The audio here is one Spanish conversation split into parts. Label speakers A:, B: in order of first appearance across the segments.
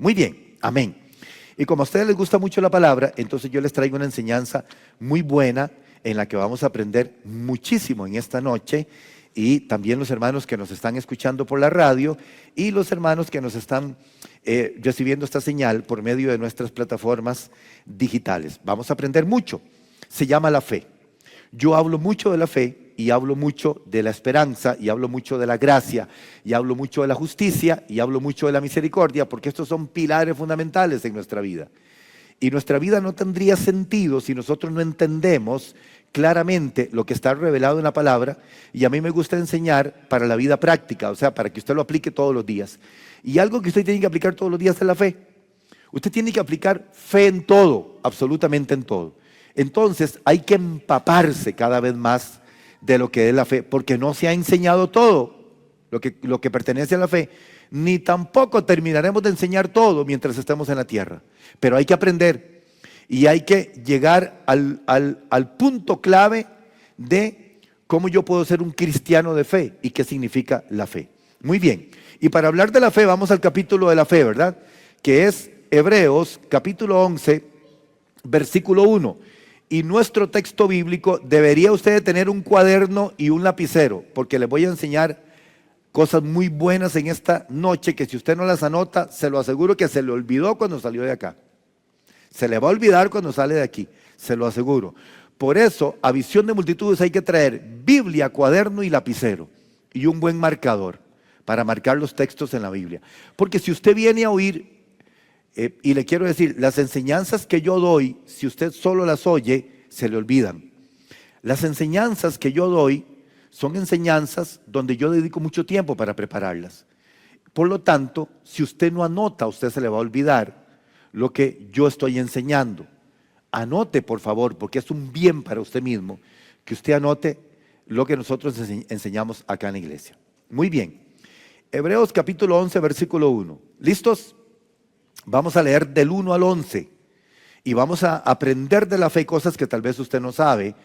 A: Muy bien, amén. Y como a ustedes les gusta mucho la palabra, entonces yo les traigo una enseñanza muy buena en la que vamos a aprender muchísimo en esta noche, y también los hermanos que nos están escuchando por la radio y los hermanos que nos están recibiendo esta señal por medio de nuestras plataformas digitales. Vamos a aprender mucho. Se llama la fe. Yo hablo mucho de la fe y hablo mucho de la esperanza y hablo mucho de la gracia y hablo mucho de la justicia y hablo mucho de la misericordia, porque estos son pilares fundamentales en nuestra vida. Y nuestra vida no tendría sentido si nosotros no entendemos claramente lo que está revelado en la palabra. Y a mí me gusta enseñar para la vida práctica, o sea, para que usted lo aplique todos los días. Y algo que usted tiene que aplicar todos los días es la fe. Usted tiene que aplicar fe en todo, absolutamente en todo. Entonces hay que empaparse cada vez más de lo que es la fe, porque no se ha enseñado todo lo que pertenece a la fe, ni tampoco terminaremos de enseñar todo mientras estemos en la tierra. Pero hay que aprender y hay que llegar al punto clave de cómo yo puedo ser un cristiano de fe y qué significa la fe. Muy bien, y para hablar de la fe vamos al capítulo de la fe, ¿verdad? Que es Hebreos capítulo 11, versículo 1. Y nuestro texto bíblico, debería usted tener un cuaderno y un lapicero, porque les voy a enseñar cosas muy buenas en esta noche que si usted no las anota, se lo aseguro que se le olvidó cuando salió de acá. Se le va a olvidar cuando sale de aquí, se lo aseguro. Por eso, a Visión de Multitudes hay que traer Biblia, cuaderno y lapicero y un buen marcador para marcar los textos en la Biblia. Porque si usted viene a oír, y le quiero decir, las enseñanzas que yo doy, si usted solo las oye, se le olvidan. Las enseñanzas que yo doy son enseñanzas donde yo dedico mucho tiempo para prepararlas. Por lo tanto, si usted no anota, a usted se le va a olvidar lo que yo estoy enseñando. Anote, por favor, porque es un bien para usted mismo, que usted anote lo que nosotros enseñamos acá en la iglesia. Muy bien. Hebreos capítulo 11, versículo 1. ¿Listos? Vamos a leer del 1 al 11 y vamos a aprender de la fe cosas que tal vez usted no sabe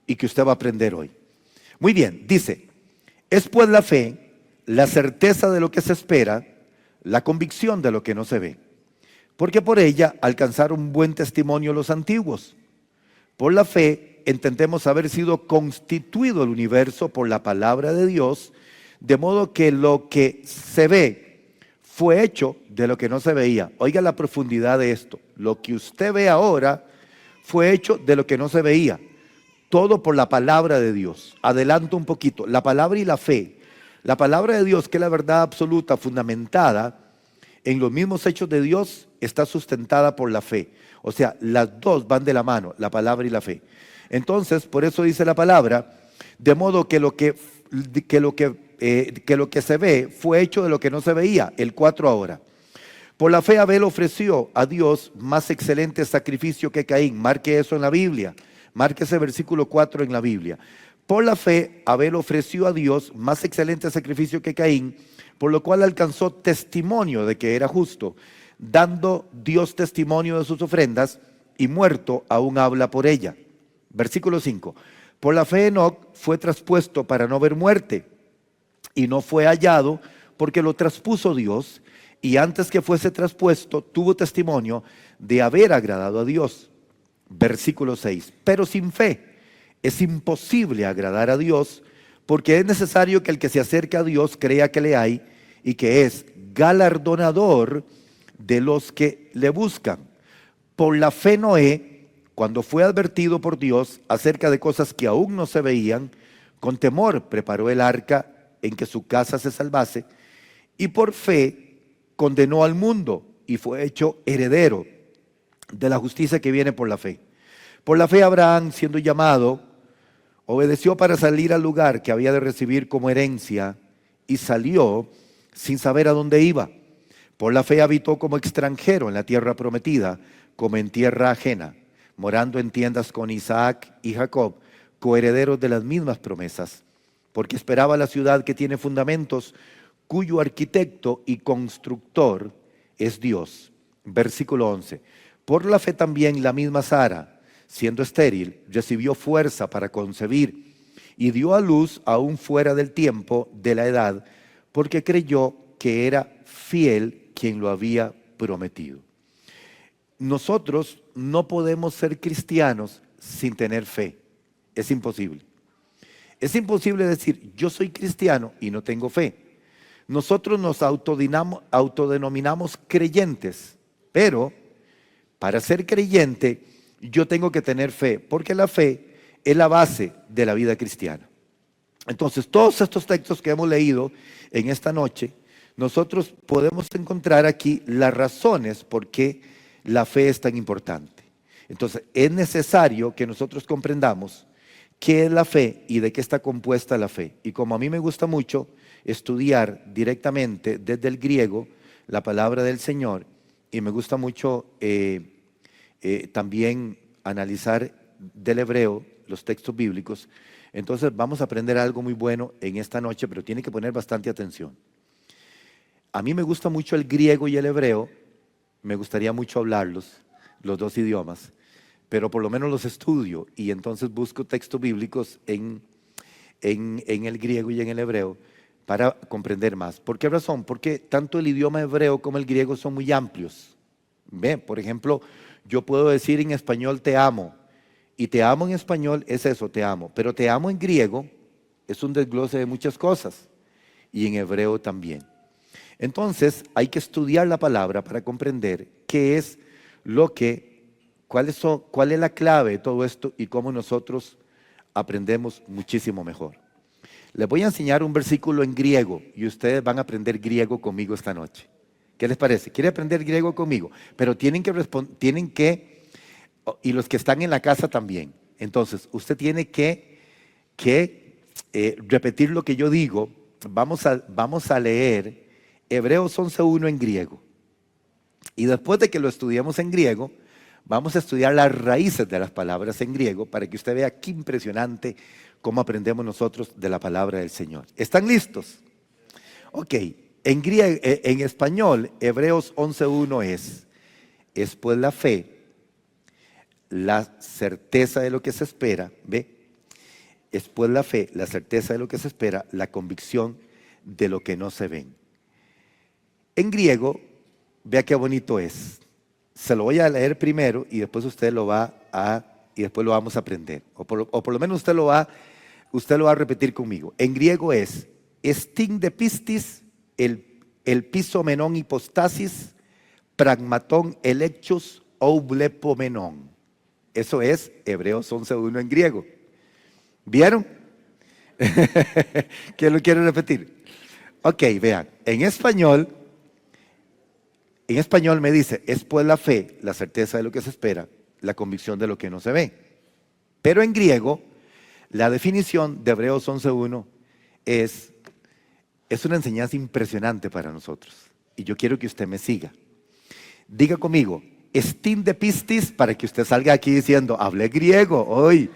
A: y que usted va a aprender hoy. Muy bien, dice: es pues la fe, la certeza de lo que se espera, la convicción de lo que no se ve. Porque por ella alcanzaron buen testimonio los antiguos. Por la fe entendemos haber sido constituido el universo por la palabra de Dios, de modo que lo que se ve fue hecho de lo que no se veía. Oiga la profundidad de esto. Lo que usted ve ahora fue hecho de lo que no se veía. Todo por la palabra de Dios. Adelanto un poquito. La palabra y la fe. La palabra de Dios, que es la verdad absoluta, fundamentada en los mismos hechos de Dios, está sustentada por la fe. O sea, las dos van de la mano, la palabra y la fe. Entonces, por eso dice la palabra, de modo que lo que se ve fue hecho de lo que no se veía. El 4 ahora. Por la fe Abel ofreció a Dios más excelente sacrificio que Caín. Marque eso en la Biblia. Marque ese versículo 4 en la Biblia. Por la fe Abel ofreció a Dios más excelente sacrificio que Caín, por lo cual alcanzó testimonio de que era justo, dando Dios testimonio de sus ofrendas, y muerto aún habla por ella. Versículo 5. Por la fe Enoc fue traspuesto para no ver muerte, y no fue hallado porque lo traspuso Dios, y antes que fuese traspuesto tuvo testimonio de haber agradado a Dios. Versículo 6. Pero sin fe es imposible agradar a Dios, porque es necesario que el que se acerca a Dios crea que le hay y que es galardonador de los que le buscan. Por la fe Noé, cuando fue advertido por Dios acerca de cosas que aún no se veían, con temor preparó el arca en que su casa se salvase, y por fe condenó al mundo y fue hecho heredero de la justicia que viene por la fe. Por la fe Abraham, siendo llamado, obedeció para salir al lugar que había de recibir como herencia, y salió sin saber a dónde iba. Por la fe habitó como extranjero en la tierra prometida, como en tierra ajena, morando en tiendas con Isaac y Jacob, coherederos de las mismas promesas, porque esperaba la ciudad que tiene fundamentos, cuyo arquitecto y constructor es Dios. Versículo 11. Por la fe también la misma Sara, siendo estéril, recibió fuerza para concebir y dio a luz aún fuera del tiempo de la edad, porque creyó que era fiel quien lo había prometido. Nosotros no podemos ser cristianos sin tener fe. Es imposible. Es imposible decir, yo soy cristiano y no tengo fe. Nosotros nos autodenominamos creyentes, pero para ser creyente yo tengo que tener fe, porque la fe es la base de la vida cristiana. Entonces, todos estos textos que hemos leído en esta noche, nosotros podemos encontrar aquí las razones por qué la fe es tan importante. Entonces, es necesario que nosotros comprendamos qué es la fe y de qué está compuesta la fe. Y como a mí me gusta mucho estudiar directamente desde el griego la palabra del Señor, y me gusta mucho también analizar del hebreo los textos bíblicos, entonces vamos a aprender algo muy bueno en esta noche, pero tiene que poner bastante atención. A mí me gusta mucho el griego y el hebreo, me gustaría mucho hablarlos, los dos idiomas, pero por lo menos los estudio y entonces busco textos bíblicos en el griego y en el hebreo para comprender más. ¿Por qué razón? Porque tanto el idioma hebreo como el griego son muy amplios. ¿Ve? Por ejemplo, yo puedo decir en español te amo, y te amo en español es eso, te amo, pero te amo en griego es un desglose de muchas cosas, y en hebreo también. Entonces hay que estudiar la palabra para comprender qué es cuál es la clave de todo esto y cómo nosotros aprendemos muchísimo mejor. Les voy a enseñar un versículo en griego y ustedes van a aprender griego conmigo esta noche. ¿Qué les parece? ¿Quiere aprender griego conmigo? Pero tienen que, y los que están en la casa también. Entonces, usted tiene que repetir lo que yo digo. Vamos a leer Hebreos 11:1 en griego. Y después de que lo estudiemos en griego, vamos a estudiar las raíces de las palabras en griego para que usted vea qué impresionante cómo aprendemos nosotros de la palabra del Señor. ¿Están listos? Ok, en español, Hebreos 11:1 es pues la fe, la certeza de lo que se espera, ¿ve? Es pues la fe, la certeza de lo que se espera, la convicción de lo que no se ven. En griego, vea qué bonito es. Se lo voy a leer primero y después usted y después lo vamos a aprender. O por lo menos usted lo va a repetir conmigo. En griego es estin de pistis, el pisomenon hipostasis, pragmaton elecchos oublepomenon. Eso es Hebreos 11:1 en griego. ¿Vieron? ¿Quién lo quiere repetir? Ok, vean, en español me dice, es pues la fe, la certeza de lo que se espera, la convicción de lo que no se ve. Pero en griego, la definición de Hebreos 11:1 es una enseñanza impresionante para nosotros. Y yo quiero que usted me siga. Diga conmigo, estin de pistis, para que usted salga aquí diciendo, hablé griego hoy.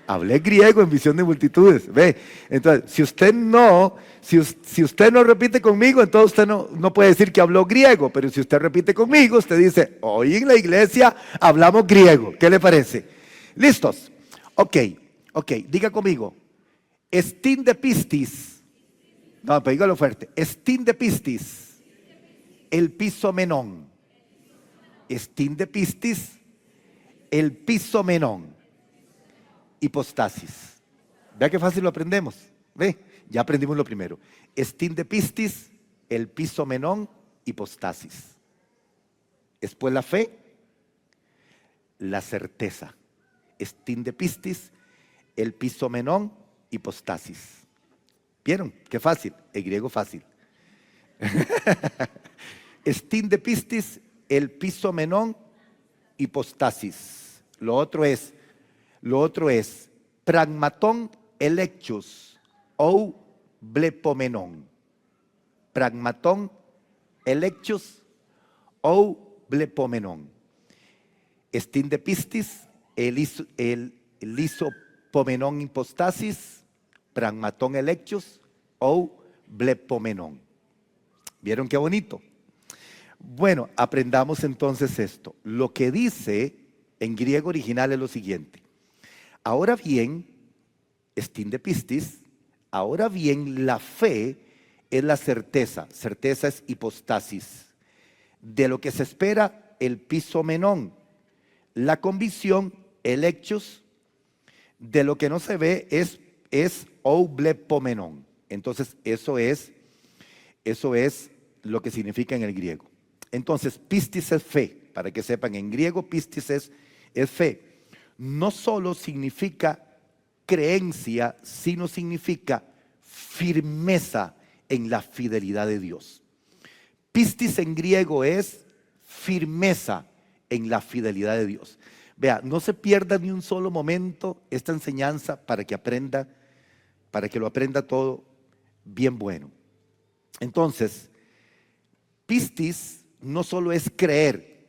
A: Hablé griego en visión de multitudes. Ve, entonces, si usted no repite conmigo, entonces usted no puede decir que habló griego, pero si usted repite conmigo, usted dice, hoy en la iglesia hablamos griego. ¿Qué le parece? ¿Listos? Ok, diga conmigo, estin de pistis, no, pero dígalo fuerte, estin de pistis, el pisomenón, estin de pistis, el pisomenón. Hipostasis. Vea qué fácil lo aprendemos. Ve, ya aprendimos lo primero. Estin de pistis, el pisomenón, hipostasis. Después la fe, la certeza. Estin de pistis, el pisomenón, hipostasis. ¿Vieron? Qué fácil. El griego fácil. Estin de pistis, el pisomenón, hipostasis. Lo otro es pragmaton elecchos ou blepomenon. Pragmaton elecchos ou blepomenon. Estin de pistis, el isopomenon hipostasis, pragmaton elecchos ou blepomenon. ¿Vieron qué bonito? Bueno, aprendamos entonces esto. Lo que dice en griego original es lo siguiente. Ahora bien, estin de pistis, ahora bien la fe es la certeza es hipostasis de lo que se espera, el pisomenón. La convicción, el hechos, de lo que no se ve es oublepomenon. Entonces eso es lo que significa en el griego. Entonces pistis es fe, para que sepan, en griego pistis es fe. No solo significa creencia, sino significa firmeza en la fidelidad de Dios. Pistis en griego es firmeza en la fidelidad de Dios. Vea, no se pierda ni un solo momento esta enseñanza para que aprenda, para que lo aprenda todo bien bueno. Entonces, pistis no solo es creer,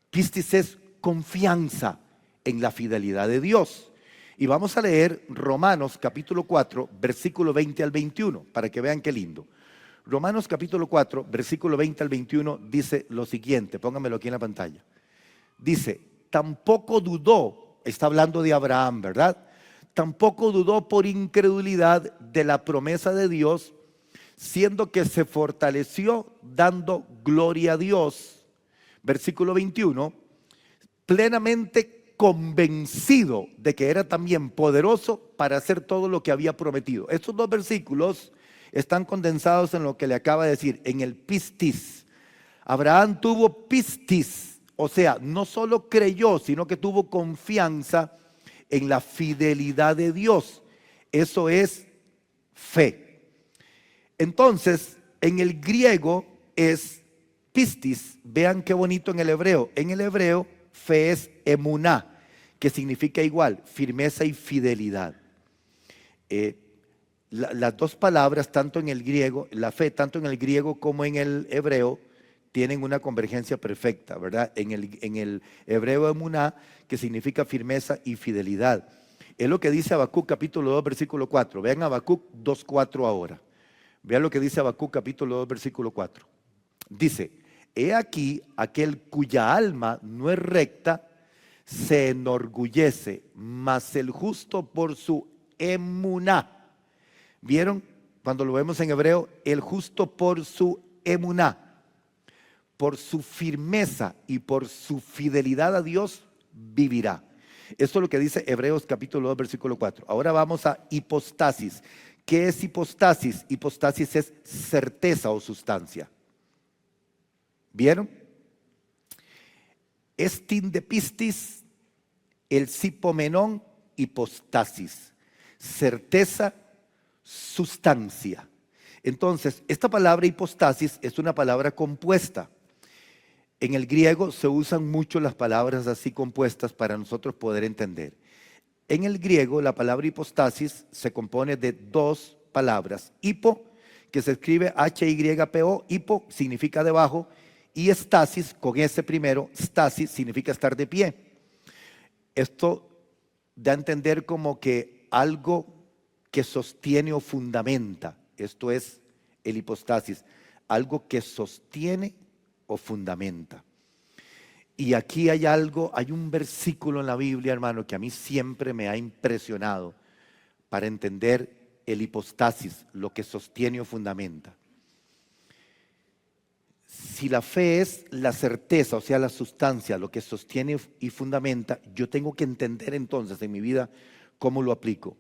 A: pistis es confianza en la fidelidad de Dios. Y vamos a leer Romanos capítulo 4, versículo 20 al 21, para que vean qué lindo. Romanos capítulo 4, versículo 20 al 21 dice lo siguiente, pónganmelo aquí en la pantalla. Dice, tampoco dudó, está hablando de Abraham, ¿verdad? Tampoco dudó por incredulidad de la promesa de Dios, siendo que se fortaleció dando gloria a Dios. Versículo 21, plenamente convencido de que era también poderoso para hacer todo lo que había prometido. Estos dos versículos están condensados en lo que le acaba de decir, en el pistis. Abraham tuvo pistis, o sea, no solo creyó, sino que tuvo confianza en la fidelidad de Dios. Eso es fe. Entonces, en el griego es pistis. Vean qué bonito en el hebreo. En el hebreo, fe es emuná, que significa igual, firmeza y fidelidad. Las dos palabras, tanto en el griego, la fe, tanto en el griego como en el hebreo, tienen una convergencia perfecta, ¿verdad? En el hebreo emuná, que significa firmeza y fidelidad. Es lo que dice Habacuc capítulo 2, versículo 4. Vean Habacuc 2:4 ahora. Vean lo que dice Habacuc capítulo 2, versículo 4. Dice, he aquí aquel cuya alma no es recta, se enorgullece, mas el justo por su emuná. ¿Vieron? Cuando lo vemos en hebreo, el justo por su emuná, por su firmeza y por su fidelidad a Dios, vivirá. Esto es lo que dice Hebreos capítulo 2, versículo 4. Ahora vamos a hipostasis. ¿Qué es hipostasis? Hipostasis es certeza o sustancia. ¿Vieron? Estin de pistis, el sipomenón, hipostasis. Certeza, sustancia. Entonces, esta palabra hipostasis es una palabra compuesta. En el griego se usan mucho las palabras así compuestas para nosotros poder entender. En el griego la palabra hipostasis se compone de dos palabras. Hipo, que se escribe H-Y-P-O, hipo significa debajo, y estasis, con ese primero, stasis significa estar de pie. Esto da a entender como que algo que sostiene o fundamenta. Esto es el hipostasis, algo que sostiene o fundamenta. Y aquí hay algo, hay un versículo en la Biblia, hermano, que a mí siempre me ha impresionado para entender el hipostasis, lo que sostiene o fundamenta. Si la fe es la certeza, o sea, la sustancia, lo que sostiene y fundamenta, yo tengo que entender entonces en mi vida cómo lo aplico.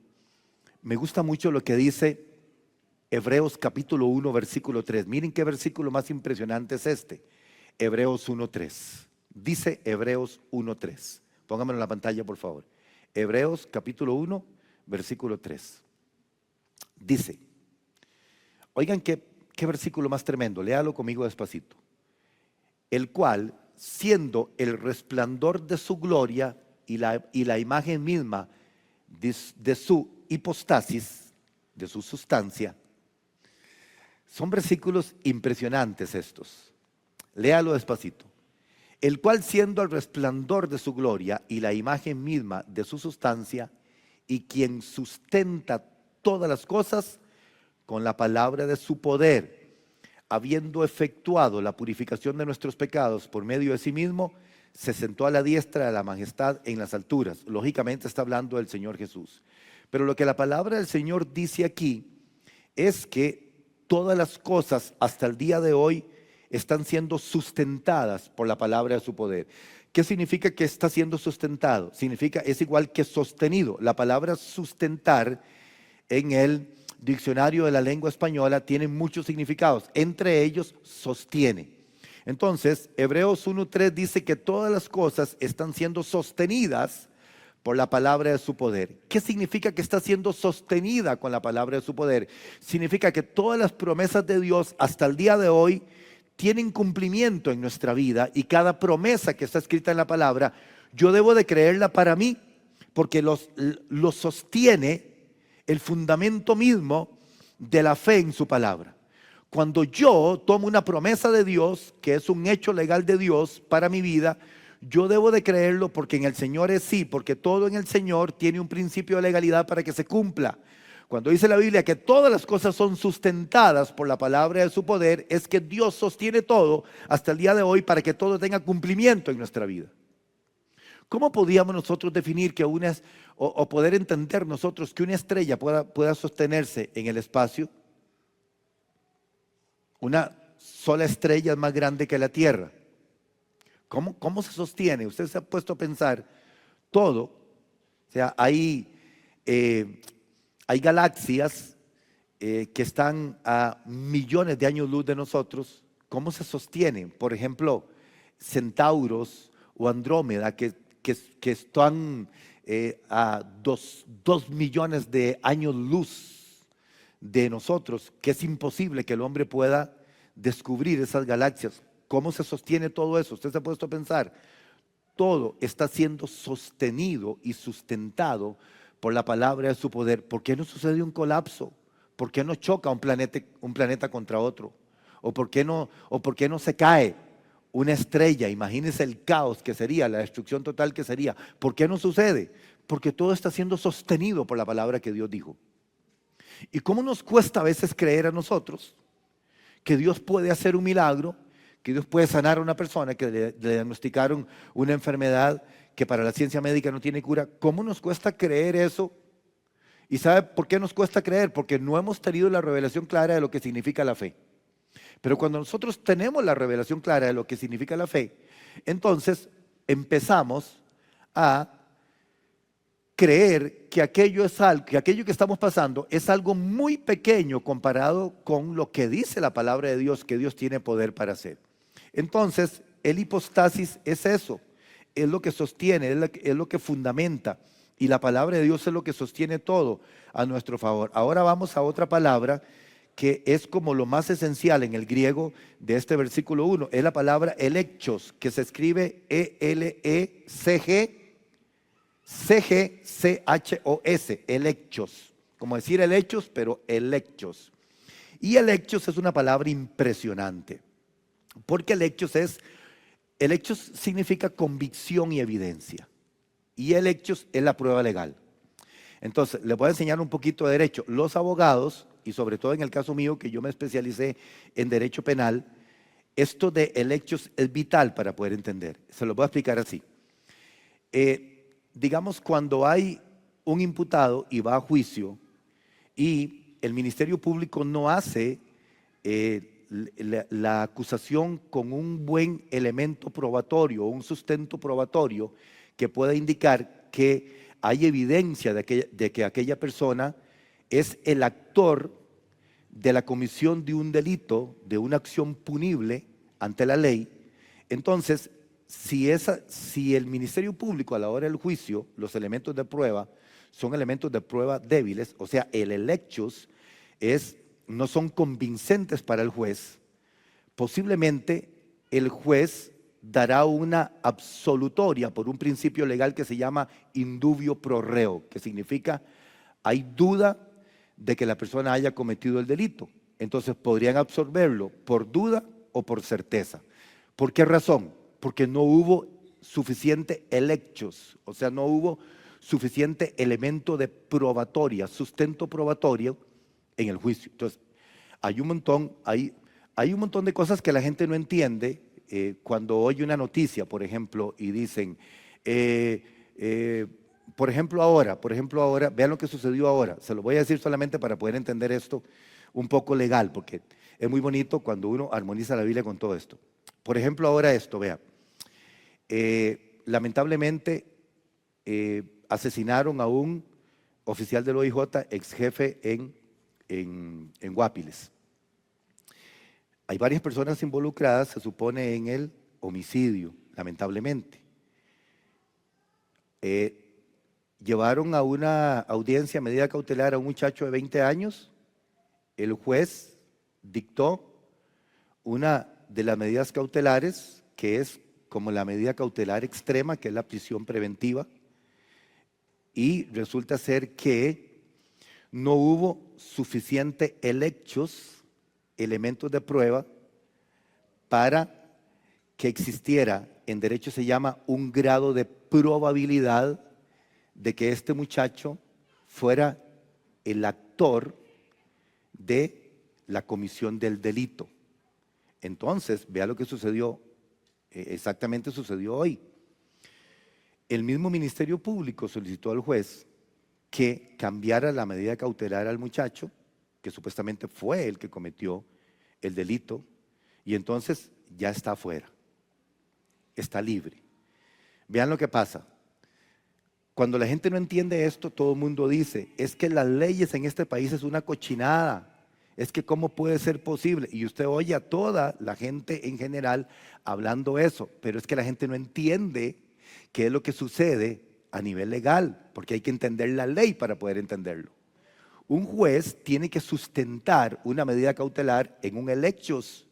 A: Me gusta mucho lo que dice Hebreos capítulo 1, versículo 3. Miren qué versículo más impresionante es este. Hebreos 1:3. Dice Hebreos 1:3. Póngamelo en la pantalla, por favor. Hebreos capítulo 1, versículo 3. Dice, oigan qué versículo más tremendo, léalo conmigo despacito. El cual, siendo el resplandor de su gloria y la imagen misma de su hipostasis, de su sustancia. Son versículos impresionantes estos. Léalo despacito. El cual, siendo el resplandor de su gloria y la imagen misma de su sustancia, y quien sustenta todas las cosas con la palabra de su poder, habiendo efectuado la purificación de nuestros pecados por medio de sí mismo, se sentó a la diestra de la majestad en las alturas. Lógicamente está hablando del Señor Jesús. Pero lo que la palabra del Señor dice aquí es que todas las cosas hasta el día de hoy están siendo sustentadas por la palabra de su poder. ¿Qué significa que está siendo sustentado? Significa, es igual que sostenido. La palabra sustentar en el diccionario de la lengua española tiene muchos significados, entre ellos sostiene. Entonces, Hebreos 1:3 dice que todas las cosas están siendo sostenidas por la palabra de su poder. ¿Qué significa que está siendo sostenida con la palabra de su poder? Significa que todas las promesas de Dios hasta el día de hoy tienen cumplimiento en nuestra vida, y cada promesa que está escrita en la palabra, yo debo de creerla para mí, porque lo sostiene el fundamento mismo de la fe en su palabra. Cuando yo tomo una promesa de Dios, que es un hecho legal de Dios para mi vida, yo debo de creerlo, porque en el Señor es sí, porque todo en el Señor tiene un principio de legalidad para que se cumpla. Cuando dice la Biblia que todas las cosas son sustentadas por la palabra de su poder, es que Dios sostiene todo hasta el día de hoy para que todo tenga cumplimiento en nuestra vida. ¿Cómo podíamos nosotros definir que o poder entender nosotros que una estrella pueda sostenerse en el espacio? Una sola estrella es más grande que la Tierra. ¿Cómo se sostiene? Usted se ha puesto a pensar todo. O sea, hay galaxias que están a millones de años luz de nosotros. ¿Cómo se sostienen? Por ejemplo, Centauros o Andrómeda, que están a 2 millones de años luz de nosotros, que es imposible que el hombre pueda descubrir esas galaxias. ¿Cómo se sostiene todo eso? Usted se ha puesto a pensar. Todo está siendo sostenido y sustentado por la palabra de su poder. ¿Por qué no sucede un colapso? ¿Por qué no choca un planeta contra otro? ¿O por qué no se cae una estrella? Imagínense el caos que sería, la destrucción total que sería. ¿Por qué no sucede? Porque todo está siendo sostenido por la palabra que Dios dijo. ¿Y cómo nos cuesta a veces creer a nosotros que Dios puede hacer un milagro, que Dios puede sanar a una persona que le diagnosticaron una enfermedad que para la ciencia médica no tiene cura? ¿Cómo nos cuesta creer eso? ¿Y sabe por qué nos cuesta creer? Porque no hemos tenido la revelación clara de lo que significa la fe. Pero cuando nosotros tenemos la revelación clara de lo que significa la fe, entonces empezamos a creer que aquello que estamos pasando es algo muy pequeño comparado con lo que dice la palabra de Dios, que Dios tiene poder para hacer. Entonces, el hipostasis es eso, es lo que sostiene, es lo que fundamenta, y la palabra de Dios es lo que sostiene todo a nuestro favor. Ahora vamos a otra palabra que es como lo más esencial en el griego de este versículo 1, es la palabra elecchos, que se escribe E-L-E-C-G-C-H-O-S, elecchos, como decir helechos, pero elecchos. Y elecchos es una palabra impresionante, porque elecchos significa convicción y evidencia, y elecchos es la prueba legal. Entonces, les voy a enseñar un poquito de derecho. Los abogados, y sobre todo en el caso mío, que yo me especialicé en derecho penal, esto de elecchos es vital para poder entender. Se lo voy a explicar así. Digamos, cuando hay un imputado y va a juicio y el Ministerio Público no hace la acusación con un buen elemento probatorio, un sustento probatorio que pueda indicar que hay evidencia de que aquella persona es el actor de la comisión de un delito, de una acción punible ante la ley. Entonces, si el Ministerio Público a la hora del juicio, los elementos de prueba son elementos de prueba débiles, o sea, el elecchos no son convincentes para el juez, posiblemente el juez dará una absolutoria por un principio legal que se llama indubio pro reo, que significa hay duda de que la persona haya cometido el delito. Entonces podrían absolverlo por duda o por certeza. ¿Por qué razón? Porque no hubo suficiente elecchos, o sea, no hubo suficiente elemento de probatoria, sustento probatorio en el juicio. Entonces, hay un montón de cosas que la gente no entiende cuando oye una noticia, por ejemplo, y dicen, por ejemplo ahora, vean lo que sucedió ahora. Se lo voy a decir solamente para poder entender esto un poco legal, porque Es muy bonito cuando uno armoniza la Biblia con todo esto. Por ejemplo, ahora esto, vea. Lamentablemente asesinaron a un oficial del OIJ, ex jefe en Guapiles. Hay varias personas involucradas, se supone, en el homicidio, lamentablemente. Llevaron a una audiencia, medida cautelar, a un muchacho de 20 años. El juez dictó una de las medidas cautelares, que es como la medida cautelar extrema, que es la prisión preventiva, y resulta ser que no hubo suficientes elementos de prueba para que existiera, en derecho se llama un grado de probabilidad de que este muchacho fuera el actor de la comisión del delito. Entonces, vea lo que sucedió, exactamente sucedió hoy. El mismo Ministerio Público solicitó al juez que cambiara la medida cautelar al muchacho, que supuestamente fue el que cometió el delito, y entonces ya está afuera, está libre. Vean lo que pasa. Cuando la gente no entiende esto, todo el mundo dice, es que las leyes en este país es una cochinada. Es que cómo puede ser posible. Y usted oye a toda la gente en general hablando eso, pero es que la gente no entiende qué es lo que sucede a nivel legal, porque hay que entender la ley para poder entenderlo. Un juez tiene que sustentar una medida cautelar en un hechos,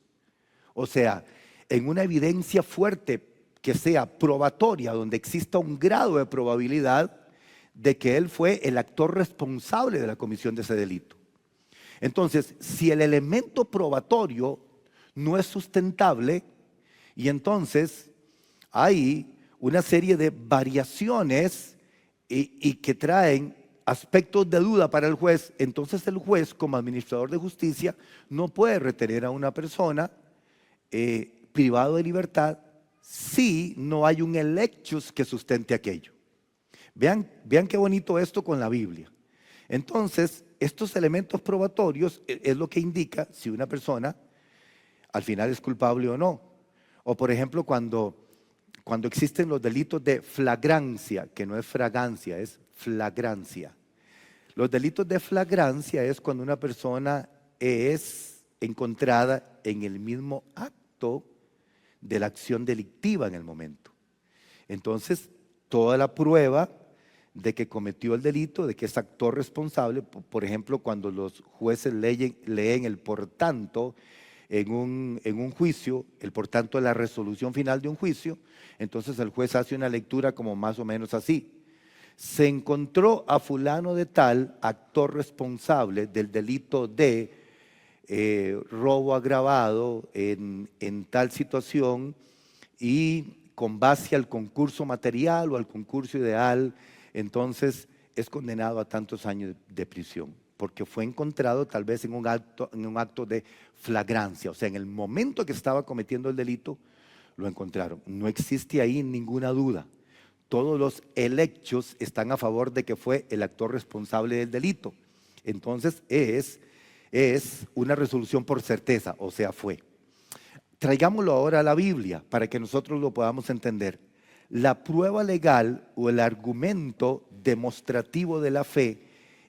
A: o sea, en una evidencia fuerte que sea probatoria, donde exista un grado de probabilidad de que él fue el actor responsable de la comisión de ese delito. Entonces, si el elemento probatorio no es sustentable, y entonces hay una serie de variaciones y que traen aspectos de duda para el juez, entonces el juez, como administrador de justicia, no puede retener a una persona privado de libertad si no hay un hechos que sustente aquello. Vean qué bonito esto con la Biblia. Entonces, estos elementos probatorios es lo que indica si una persona al final es culpable o no. O por ejemplo, cuando existen los delitos de flagrancia, que no es fragancia, es flagrancia. Los delitos de flagrancia es cuando una persona es encontrada en el mismo acto de la acción delictiva en el momento. Entonces, toda la prueba de que cometió el delito, de que es actor responsable, por ejemplo, cuando los jueces leen el por tanto en un juicio, el por tanto es la resolución final de un juicio, entonces el juez hace una lectura como más o menos así. Se encontró a fulano de tal, actor responsable del delito de robo agravado en tal situación, y con base al concurso material o al concurso ideal, entonces es condenado a tantos años de prisión, porque fue encontrado tal vez en un acto de flagrancia, o sea, en el momento que estaba cometiendo el delito, lo encontraron. No existe ahí ninguna duda. Todos los hechos están a favor de que fue el actor responsable del delito. Entonces es una resolución por certeza, o sea, fue. Traigámoslo ahora a la Biblia para que nosotros lo podamos entender. La prueba legal o el argumento demostrativo de la fe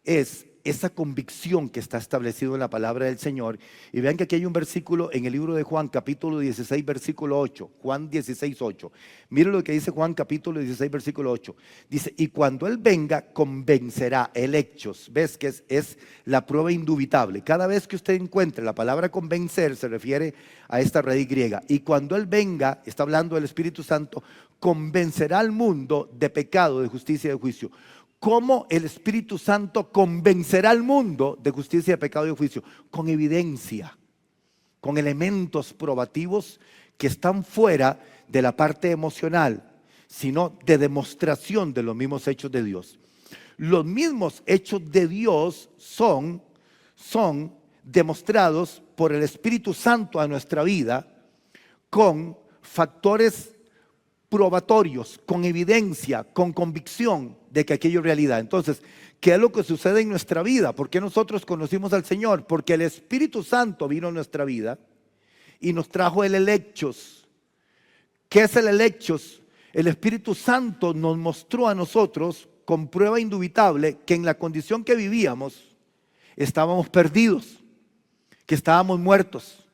A: es esa convicción que está establecido en la palabra del Señor. Y vean que aquí hay un versículo en el libro de Juan, capítulo 16, versículo 8. Juan 16, 8. Miren lo que dice Juan, capítulo 16, versículo 8. Dice, y cuando Él venga, convencerá, el hechos. ¿Ves que es la prueba indubitable? Cada vez que usted encuentre la palabra convencer, se refiere a esta raíz griega. Y cuando Él venga, está hablando del Espíritu Santo, convencerá al mundo de pecado, de justicia y de juicio. ¿Cómo el Espíritu Santo convencerá al mundo de justicia, de pecado y de juicio? Con evidencia, con elementos probativos que están fuera de la parte emocional, sino de demostración de los mismos hechos de Dios. Los mismos hechos de Dios son demostrados por el Espíritu Santo a nuestra vida con factores probatorios, con evidencia, con convicción de que aquello es realidad. Entonces, ¿Qué es lo que sucede en nuestra vida? ¿Por qué nosotros conocimos al Señor? Porque el Espíritu Santo vino a nuestra vida y nos trajo el elecchos. ¿Qué es el elecchos? El Espíritu Santo nos mostró a nosotros con prueba indubitable que en la condición que vivíamos estábamos perdidos, que estábamos muertos.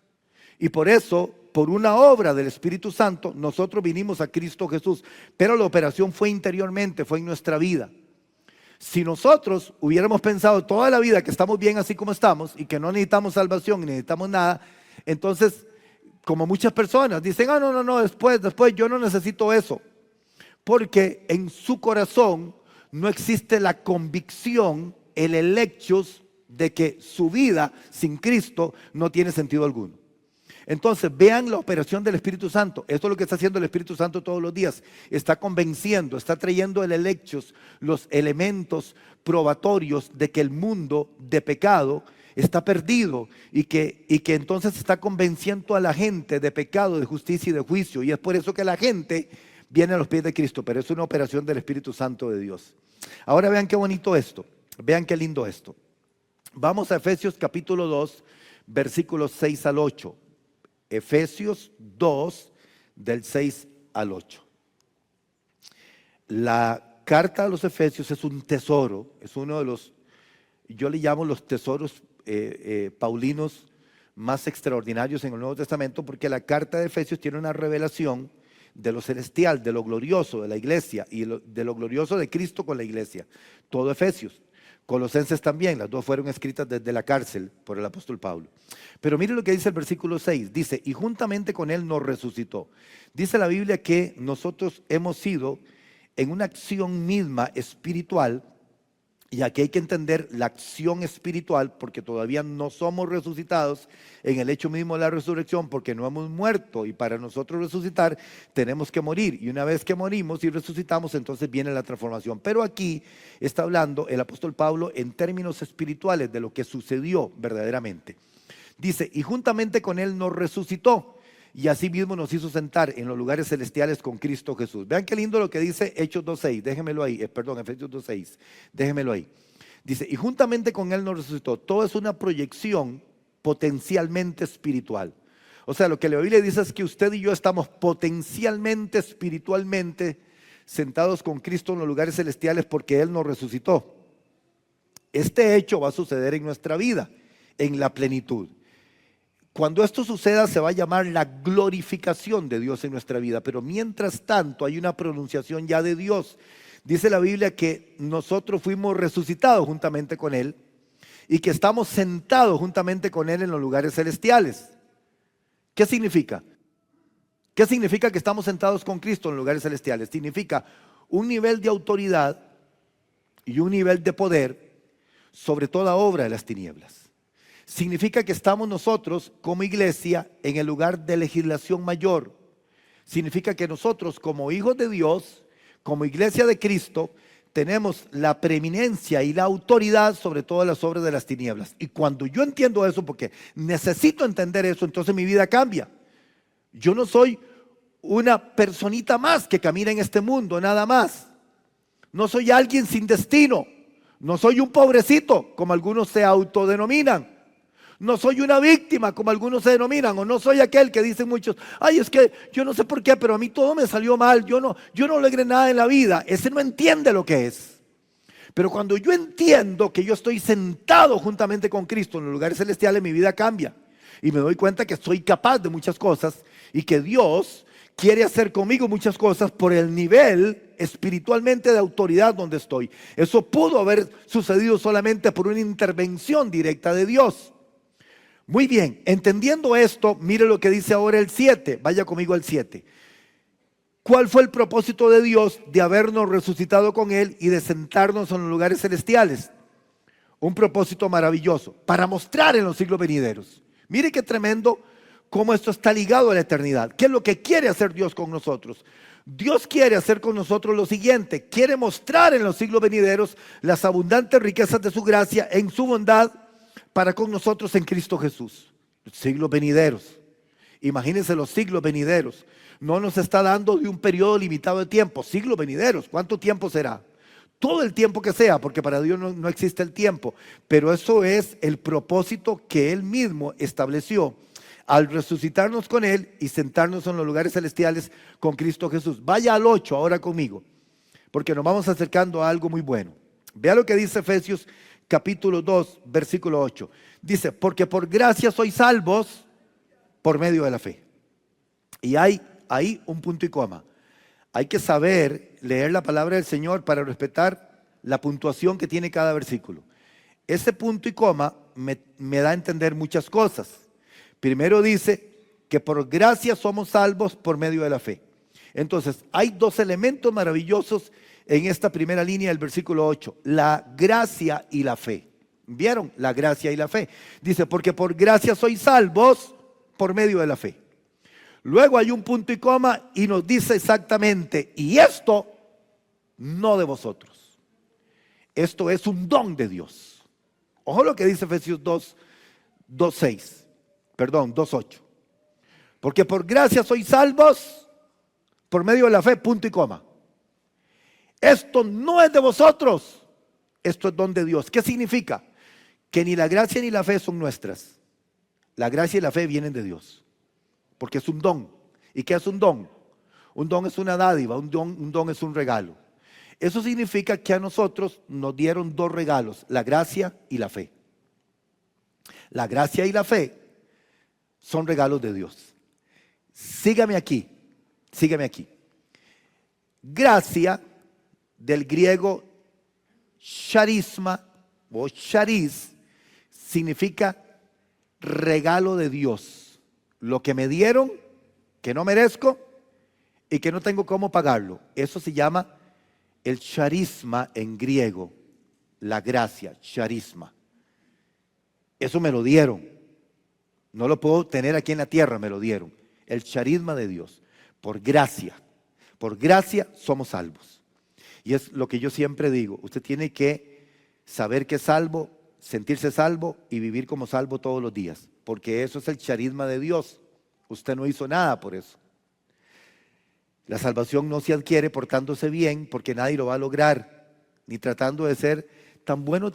A: Y por eso, por una obra del Espíritu Santo, nosotros vinimos a Cristo Jesús. Pero la operación fue interiormente, fue en nuestra vida. Si nosotros hubiéramos pensado toda la vida que estamos bien así como estamos y que no necesitamos salvación ni necesitamos nada, entonces, como muchas personas dicen, no, después yo no necesito eso. Porque en su corazón no existe la convicción, el elecchos de que su vida sin Cristo no tiene sentido alguno. Entonces vean la operación del Espíritu Santo. Esto es lo que está haciendo el Espíritu Santo todos los días. Está convenciendo, está trayendo el elecchos, los elementos probatorios de que el mundo de pecado está perdido y que entonces está convenciendo a la gente de pecado, de justicia y de juicio. Y es por eso que la gente viene a los pies de Cristo, pero es una operación del Espíritu Santo de Dios. Ahora vean qué bonito esto, vean qué lindo esto. Vamos a Efesios capítulo 2, versículos 6 al 8. Efesios 2, del 6 al 8. La carta a los Efesios es un tesoro, es uno de los, yo le llamo los tesoros paulinos más extraordinarios en el Nuevo Testamento, porque la carta de Efesios tiene una revelación de lo celestial, de lo glorioso de la iglesia y de lo glorioso de Cristo con la iglesia. Todo Efesios. Colosenses también, las dos fueron escritas desde la cárcel por el apóstol Pablo. Pero mire lo que dice el versículo 6, dice, y juntamente con él nos resucitó. Dice la Biblia que nosotros hemos sido en una acción misma espiritual, y aquí hay que entender la acción espiritual, porque todavía no somos resucitados en el hecho mismo de la resurrección, porque no hemos muerto, y para nosotros resucitar tenemos que morir, y una vez que morimos y resucitamos, entonces viene la transformación. Pero aquí está hablando el apóstol Pablo en términos espirituales de lo que sucedió verdaderamente. Dice, y juntamente con él nos resucitó, y así mismo nos hizo sentar en los lugares celestiales con Cristo Jesús. Vean qué lindo lo que dice Hechos 2.6, déjenmelo ahí, Efesios 2.6, déjenmelo ahí. Dice, y juntamente con él nos resucitó. Todo es una proyección potencialmente espiritual. O sea, lo que la Biblia dice es que usted y yo estamos potencialmente, espiritualmente sentados con Cristo en los lugares celestiales porque él nos resucitó. Este hecho va a suceder en nuestra vida, en la plenitud. Cuando esto suceda se va a llamar la glorificación de Dios en nuestra vida, pero mientras tanto hay una pronunciación ya de Dios. Dice la Biblia que nosotros fuimos resucitados juntamente con Él y que estamos sentados juntamente con Él en los lugares celestiales. ¿Qué significa? ¿Qué significa que estamos sentados con Cristo en los lugares celestiales? Significa un nivel de autoridad y un nivel de poder sobre toda obra de las tinieblas. Significa que estamos nosotros como iglesia en el lugar de legislación mayor. Significa que nosotros como hijos de Dios, como iglesia de Cristo, tenemos la preeminencia y la autoridad sobre todas las obras de las tinieblas. Y cuando yo entiendo eso, porque necesito entender eso, entonces mi vida cambia. Yo no soy una personita más que camina en este mundo, nada más. No soy alguien sin destino. No soy un pobrecito, como algunos se autodenominan. No soy una víctima, como algunos se denominan, o no soy aquel que dicen muchos, ay, es que yo no sé por qué, pero a mí todo me salió mal, yo no logré nada en la vida. Ese no entiende lo que es. Pero cuando yo entiendo que yo estoy sentado juntamente con Cristo en los lugares celestiales, mi vida cambia. Y me doy cuenta que soy capaz de muchas cosas y que Dios quiere hacer conmigo muchas cosas por el nivel espiritualmente de autoridad donde estoy. Eso pudo haber sucedido solamente por una intervención directa de Dios. Muy bien, entendiendo esto, mire lo que dice ahora el 7, vaya conmigo al 7. ¿Cuál fue el propósito de Dios de habernos resucitado con Él y de sentarnos en los lugares celestiales? Un propósito maravilloso, para mostrar en los siglos venideros. Mire qué tremendo cómo esto está ligado a la eternidad. ¿Qué es lo que quiere hacer Dios con nosotros? Dios quiere hacer con nosotros lo siguiente, quiere mostrar en los siglos venideros las abundantes riquezas de su gracia en su bondad para con nosotros en Cristo Jesús. Siglos venideros. Imagínense los siglos venideros. No nos está dando de un periodo limitado de tiempo. Siglos venideros. ¿Cuánto tiempo será? todo el tiempo que sea, porque para Dios no existe el tiempo, pero eso es el propósito que Él mismo estableció al resucitarnos con Él y sentarnos en los lugares celestiales con Cristo Jesús. Vaya al 8 ahora conmigo, porque nos vamos acercando a algo muy bueno. Vea lo que dice Efesios capítulo 2, versículo 8. Dice, porque por gracia sois salvos por medio de la fe. Y hay ahí un punto y coma. Hay que saber leer la palabra del Señor para respetar la puntuación que tiene cada versículo. Ese punto y coma me da a entender muchas cosas. Primero dice que por gracia somos salvos por medio de la fe. Entonces, hay dos elementos maravillosos en esta primera línea del versículo 8. La gracia y la fe. ¿Vieron? La gracia y la fe. Dice, porque por gracia sois salvos por medio de la fe. Luego hay un punto y coma y nos dice exactamente, y esto no de vosotros. Esto es un don de Dios. Ojo lo que dice Efesios 2:8. Porque por gracia sois salvos por medio de la fe, punto y coma. Esto no es de vosotros, esto es don de Dios. ¿Qué significa? Que ni la gracia ni la fe son nuestras. La gracia y la fe vienen de Dios. Porque es un don. ¿Y qué es un don? Un don es una dádiva, un don es un regalo. Eso significa que a nosotros nos dieron dos regalos, la gracia y la fe. La gracia y la fe son regalos de Dios. Sígame aquí. Gracia, del griego charisma o charis, significa regalo de Dios. Lo que me dieron, que no merezco y que no tengo cómo pagarlo. Eso se llama el charisma en griego, la gracia, charisma. Eso me lo dieron. No lo puedo tener aquí en la tierra, me lo dieron. El charisma de Dios, por gracia. Por gracia somos salvos. Y es lo que yo siempre digo, usted tiene que saber que es salvo, sentirse salvo y vivir como salvo todos los días. Porque eso es el charisma de Dios. Usted no hizo nada por eso. La salvación no se adquiere portándose bien, porque nadie lo va a lograr, ni tratando de ser tan bueno,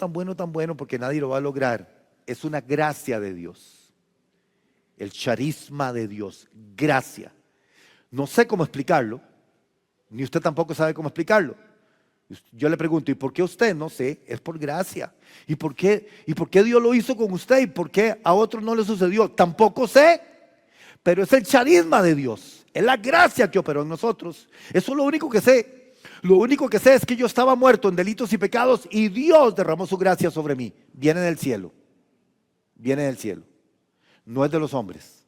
A: porque nadie lo va a lograr. Es una gracia de Dios. El charisma de Dios, gracia. No sé cómo explicarlo, ni usted tampoco sabe cómo explicarlo. Yo le pregunto, ¿y por qué usted? No sé, es por gracia. ¿Y por qué Dios lo hizo con usted? ¿Y por qué a otros no le sucedió? Tampoco sé, pero es el charisma de Dios. Es la gracia que operó en nosotros. Eso es lo único que sé. Lo único que sé es que yo estaba muerto en delitos y pecados y Dios derramó su gracia sobre mí. Viene del cielo. Viene del cielo. No es de los hombres.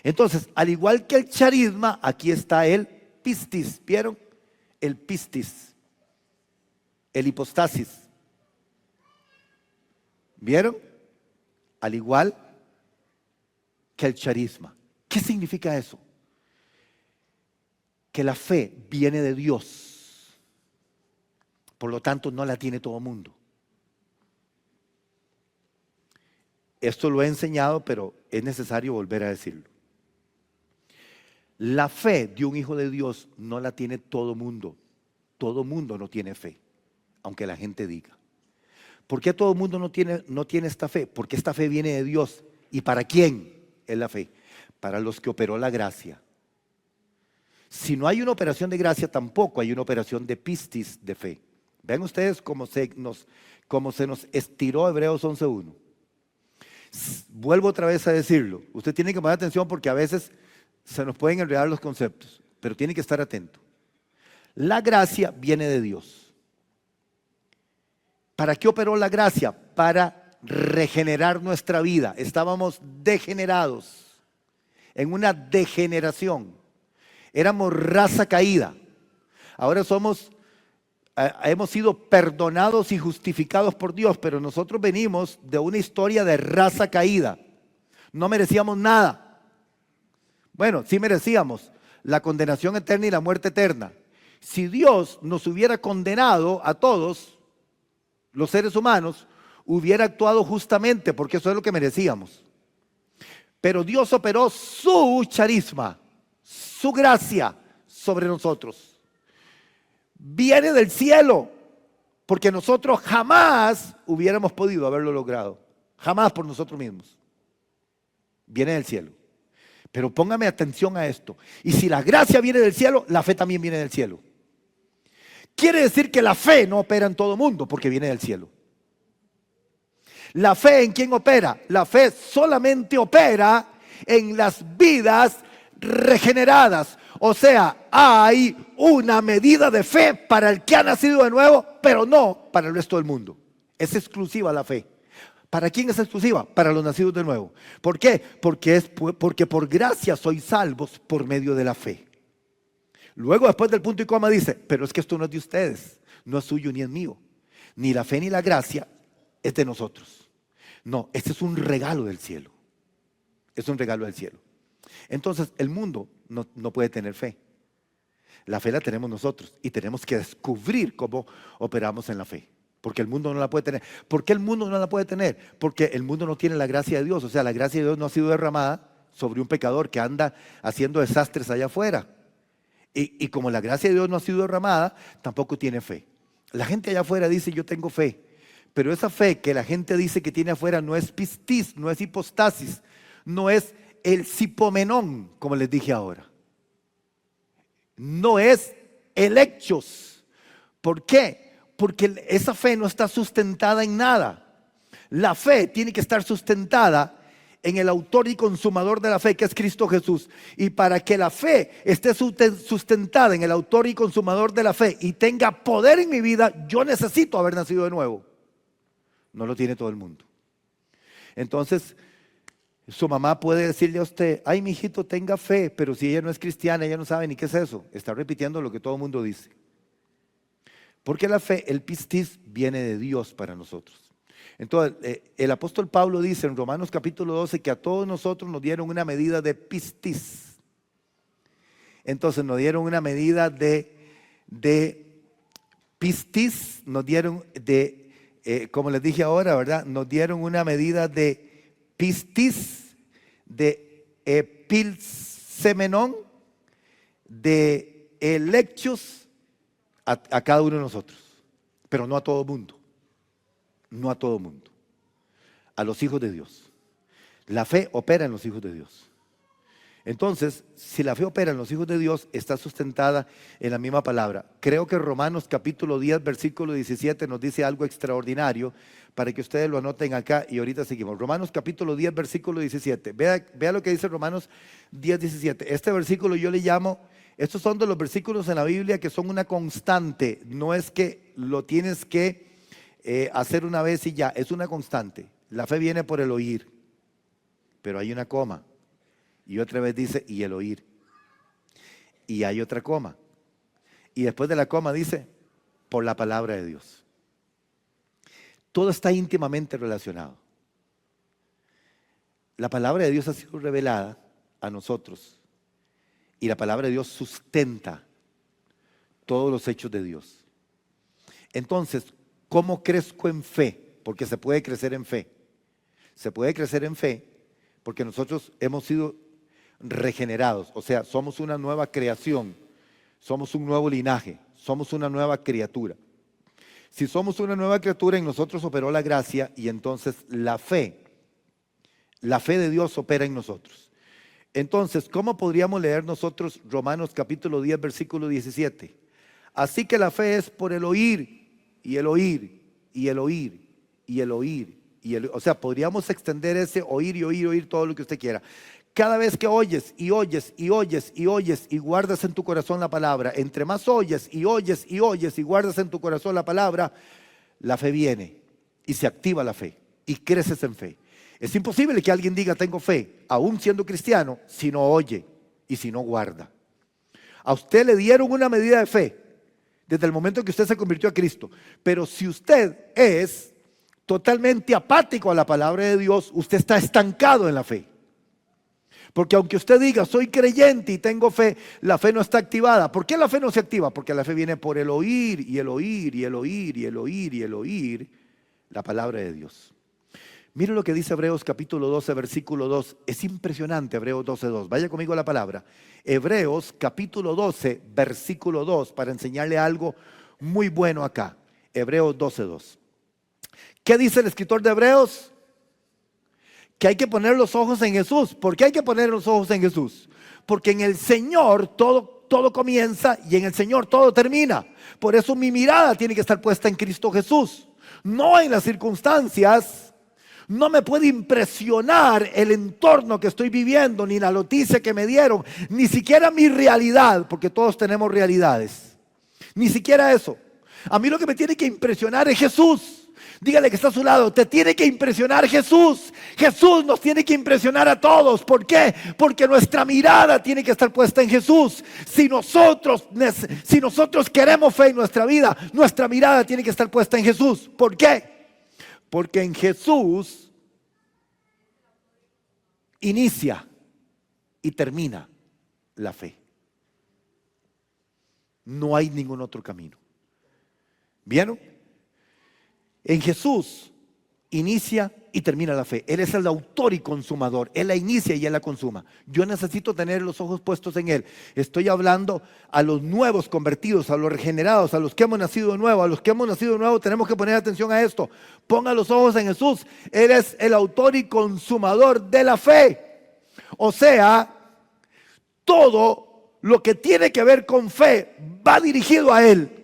A: Entonces, al igual que el charisma, aquí está el pistis. ¿Vieron? El pistis. El hipostasis. ¿Vieron? Al igual que el charisma. ¿Qué significa eso? Que la fe viene de Dios. Por lo tanto, no la tiene todo el mundo. Esto lo he enseñado, pero es necesario volver a decirlo. La fe de un hijo de Dios no la tiene todo el mundo. Todo el mundo no tiene fe, aunque la gente diga. ¿Por qué todo el mundo no tiene esta fe? Porque esta fe viene de Dios. ¿Y para quién es la fe? Para los que operó la gracia. Si no hay una operación de gracia, tampoco hay una operación de pistis, de fe. Ven ustedes cómo se nos estiró Hebreos 11:1. Vuelvo otra vez a decirlo. Usted tiene que poner atención porque a veces se nos pueden enredar los conceptos, pero tiene que estar atento. La gracia viene de Dios. ¿Para qué operó la gracia? Para regenerar nuestra vida. Estábamos degenerados, en una degeneración. Éramos raza caída. Ahora hemos sido perdonados y justificados por Dios, pero nosotros venimos de una historia de raza caída. No merecíamos nada. Bueno, sí merecíamos la condenación eterna y la muerte eterna. Si Dios nos hubiera condenado a todos los seres humanos, hubiera actuado justamente, porque eso es lo que merecíamos. Pero Dios operó su charisma, su gracia sobre nosotros. Viene del cielo, Porque nosotros jamás hubiéramos podido haberlo logrado. Jamás por nosotros mismos. Viene del cielo. Pero póngame atención a esto. Y si la gracia viene del cielo, la fe también viene del cielo. Quiere decir que la fe no opera en todo mundo porque viene del cielo. ¿La fe en quién opera? La fe solamente opera en las vidas regeneradas. O sea, hay una medida de fe para el que ha nacido de nuevo, pero no para el resto del mundo. Es exclusiva la fe. ¿Para quién es exclusiva? Para los nacidos de nuevo. ¿Por qué? Porque por gracia sois salvos por medio de la fe. Luego, después del punto y coma, dice, pero es que esto no es de ustedes, no es suyo ni es mío. Ni la fe ni la gracia es de nosotros. No, este es un regalo del cielo. Es un regalo del cielo. Entonces, el mundo no puede tener fe. La fe la tenemos nosotros y tenemos que descubrir cómo operamos en la fe. Porque el mundo no la puede tener. ¿Por qué el mundo no la puede tener? Porque el mundo no tiene la gracia de Dios. O sea, la gracia de Dios no ha sido derramada sobre un pecador que anda haciendo desastres allá afuera. Y como la gracia de Dios no ha sido derramada, tampoco tiene fe. La gente allá afuera dice, yo tengo fe. Pero esa fe que la gente dice que tiene afuera no es pistis, no es hipostasis, no es el sipomenón, como les dije ahora. No es el hechos. ¿Por qué? Porque esa fe no está sustentada en nada. La fe tiene que estar sustentada en el autor y consumador de la fe, que es Cristo Jesús. Y para que la fe esté sustentada en el autor y consumador de la fe y tenga poder en mi vida, yo necesito haber nacido de nuevo. No lo tiene todo el mundo. Entonces, su mamá puede decirle a usted, ay, mi hijito, tenga fe, pero si ella no es cristiana, ella no sabe ni qué es eso. Está repitiendo lo que todo el mundo dice. Porque la fe, el pistis, viene de Dios para nosotros. Entonces, el apóstol Pablo dice en Romanos capítulo 12 que a todos nosotros nos dieron una medida de pistis. Entonces nos dieron una medida de pistis, nos dieron como les dije ahora, ¿verdad? Nos dieron una medida de pistis, de epilsemenón, de elecchos a cada uno de nosotros. Pero no a todo mundo. No a todo mundo. A los hijos de Dios. La fe opera en los hijos de Dios. Entonces, si la fe opera en los hijos de Dios, está sustentada en la misma palabra. Creo que Romanos capítulo 10, versículo 17 nos dice algo extraordinario para que ustedes lo anoten acá y ahorita seguimos. Romanos capítulo 10, versículo 17. Vea lo que dice Romanos 10, 17. Este versículo yo le llamo, estos son de los versículos en la Biblia que son una constante. No es que lo tienes que hacer una vez y ya, es una constante. La fe viene por el oír, pero hay una coma. Y otra vez dice, y el oír. Y hay otra coma. Y después de la coma dice, por la palabra de Dios. Todo está íntimamente relacionado. La palabra de Dios ha sido revelada a nosotros. Y la palabra de Dios sustenta todos los hechos de Dios. Entonces, ¿cómo crezco en fe? Porque se puede crecer en fe. Se puede crecer en fe porque nosotros hemos sido regenerados. O sea, somos una nueva creación. Somos un nuevo linaje. Somos una nueva criatura. Si somos una nueva criatura, en nosotros operó la gracia y entonces la fe de Dios opera en nosotros. Entonces, ¿cómo podríamos leer nosotros Romanos capítulo 10, versículo 17? Así que la fe es por el oír, y el oír, y el oír, y el oír, y el oír. O sea, podríamos extender ese oír y oír, oír todo lo que usted quiera. Cada vez que oyes y oyes y oyes y oyes y guardas en tu corazón la palabra, entre más oyes y oyes y oyes y guardas en tu corazón la palabra, la fe viene y se activa la fe y creces en fe. Es imposible que alguien diga tengo fe, aún siendo cristiano, si no oye y si no guarda. A usted le dieron una medida de fe desde el momento en que usted se convirtió a Cristo, pero si usted es totalmente apático a la palabra de Dios, usted está estancado en la fe. Porque aunque usted diga, soy creyente y tengo fe, la fe no está activada. ¿Por qué la fe no se activa? Porque la fe viene por el oír, y el oír, y el oír, y el oír, y el oír la palabra de Dios. Mire lo que dice Hebreos capítulo 12, versículo 2. Es impresionante, Hebreos 12, 2. Vaya conmigo a la palabra. Hebreos capítulo 12, versículo 2, para enseñarle algo muy bueno acá. Hebreos 12:2. ¿Qué dice el escritor de Hebreos? Que hay que poner los ojos en Jesús. ¿Por qué hay que poner los ojos en Jesús? Porque en el Señor todo comienza y en el Señor todo termina. Por eso mi mirada tiene que estar puesta en Cristo Jesús, no en las circunstancias. No me puede impresionar el entorno que estoy viviendo, ni la noticia que me dieron, ni siquiera mi realidad, porque todos tenemos realidades. Ni siquiera eso. A mí lo que me tiene que impresionar es Jesús. Dígale que está a su lado, te tiene que impresionar Jesús. Jesús nos tiene que impresionar a todos. ¿Por qué? Porque nuestra mirada tiene que estar puesta en Jesús. Si nosotros queremos fe en nuestra vida, nuestra mirada tiene que estar puesta en Jesús. ¿Por qué? Porque en Jesús inicia y termina la fe. No hay ningún otro camino. ¿Vieron? En Jesús inicia y termina la fe. Él es el autor y consumador. Él la inicia y Él la consuma. Yo necesito tener los ojos puestos en Él. Estoy hablando a los nuevos convertidos, a los regenerados, a los que hemos nacido de nuevo. A los que hemos nacido de nuevo tenemos que poner atención a esto. Ponga los ojos en Jesús. Él es el autor y consumador de la fe. O sea, todo lo que tiene que ver con fe va dirigido a Él.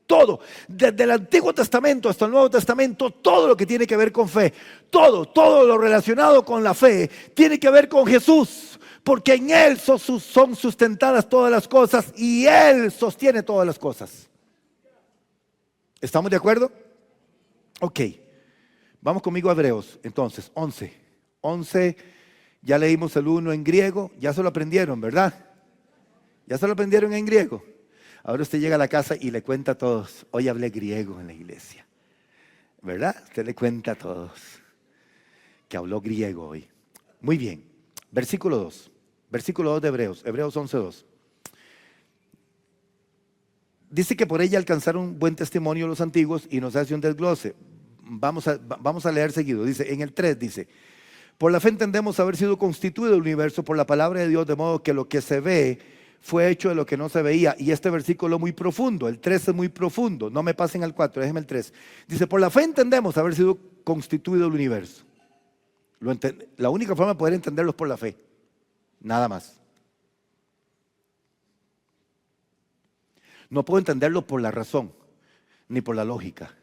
A: Todo, desde el Antiguo Testamento hasta el Nuevo Testamento, todo lo que tiene que ver con fe, todo lo relacionado con la fe, tiene que ver con Jesús, porque en Él son sustentadas todas las cosas y Él sostiene todas las cosas. ¿Estamos de acuerdo? Ok, vamos conmigo a Hebreos, entonces, 11, ya leímos el 1 en griego, ya se lo aprendieron, ¿verdad? Ya se lo aprendieron en griego. Ahora usted llega a la casa y le cuenta a todos, hoy hablé griego en la iglesia, ¿verdad? Usted le cuenta a todos que habló griego hoy. Muy bien, versículo 2 de Hebreos 11:2. Dice que por ella alcanzaron buen testimonio los antiguos y nos hace un desglose. Vamos a leer seguido. Dice, en el 3 dice, por la fe entendemos haber sido constituido el universo por la palabra de Dios, de modo que lo que se ve fue hecho de lo que no se veía. Y este versículo es muy profundo, el 3 es muy profundo. No me pasen al 4, déjenme el 3. Dice, por la fe entendemos haber sido constituido el universo. La única forma de poder entenderlo es por la fe, nada más. No puedo entenderlo por la razón, ni por la lógica.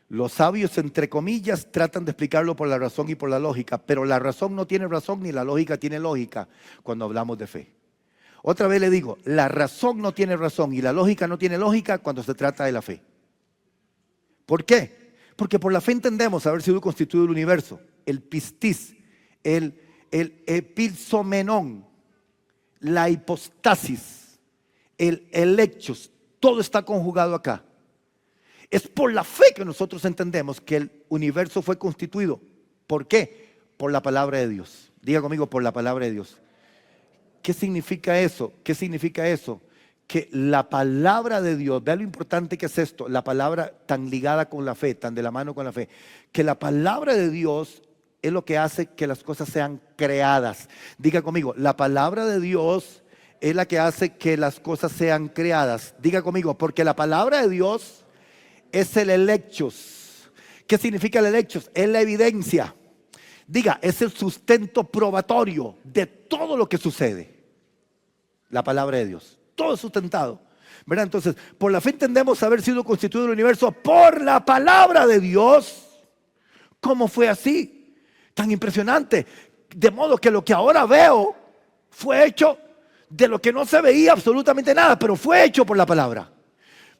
A: Los sabios, entre comillas, tratan de explicarlo por la razón y por la lógica, pero la razón no tiene razón, ni la lógica tiene lógica cuando hablamos de fe. Otra vez le digo, la razón no tiene razón y la lógica no tiene lógica cuando se trata de la fe. ¿Por qué? Porque por la fe entendemos haber sido constituido el universo, el pistis, el epilsomenón, la hipostasis, el elecchos, todo está conjugado acá. Es por la fe que nosotros entendemos que el universo fue constituido. ¿Por qué? Por la palabra de Dios. Diga conmigo, por la palabra de Dios. ¿Qué significa eso? ¿Qué significa eso? Que la palabra de Dios, vea lo importante que es esto, la palabra tan ligada con la fe, tan de la mano con la fe, que la palabra de Dios es lo que hace que las cosas sean creadas. Diga conmigo, la palabra de Dios es la que hace que las cosas sean creadas. Diga conmigo, porque la palabra de Dios es el elecchos. ¿Qué significa el elecchos? Es la evidencia. Diga, es el sustento probatorio de todo lo que sucede. La palabra de Dios. Todo es sustentado. ¿Verdad? Entonces, por la fe entendemos haber sido constituido el universo por la palabra de Dios. ¿Cómo fue así? Tan impresionante. De modo que lo que ahora veo fue hecho de lo que no se veía absolutamente nada, pero fue hecho por la palabra.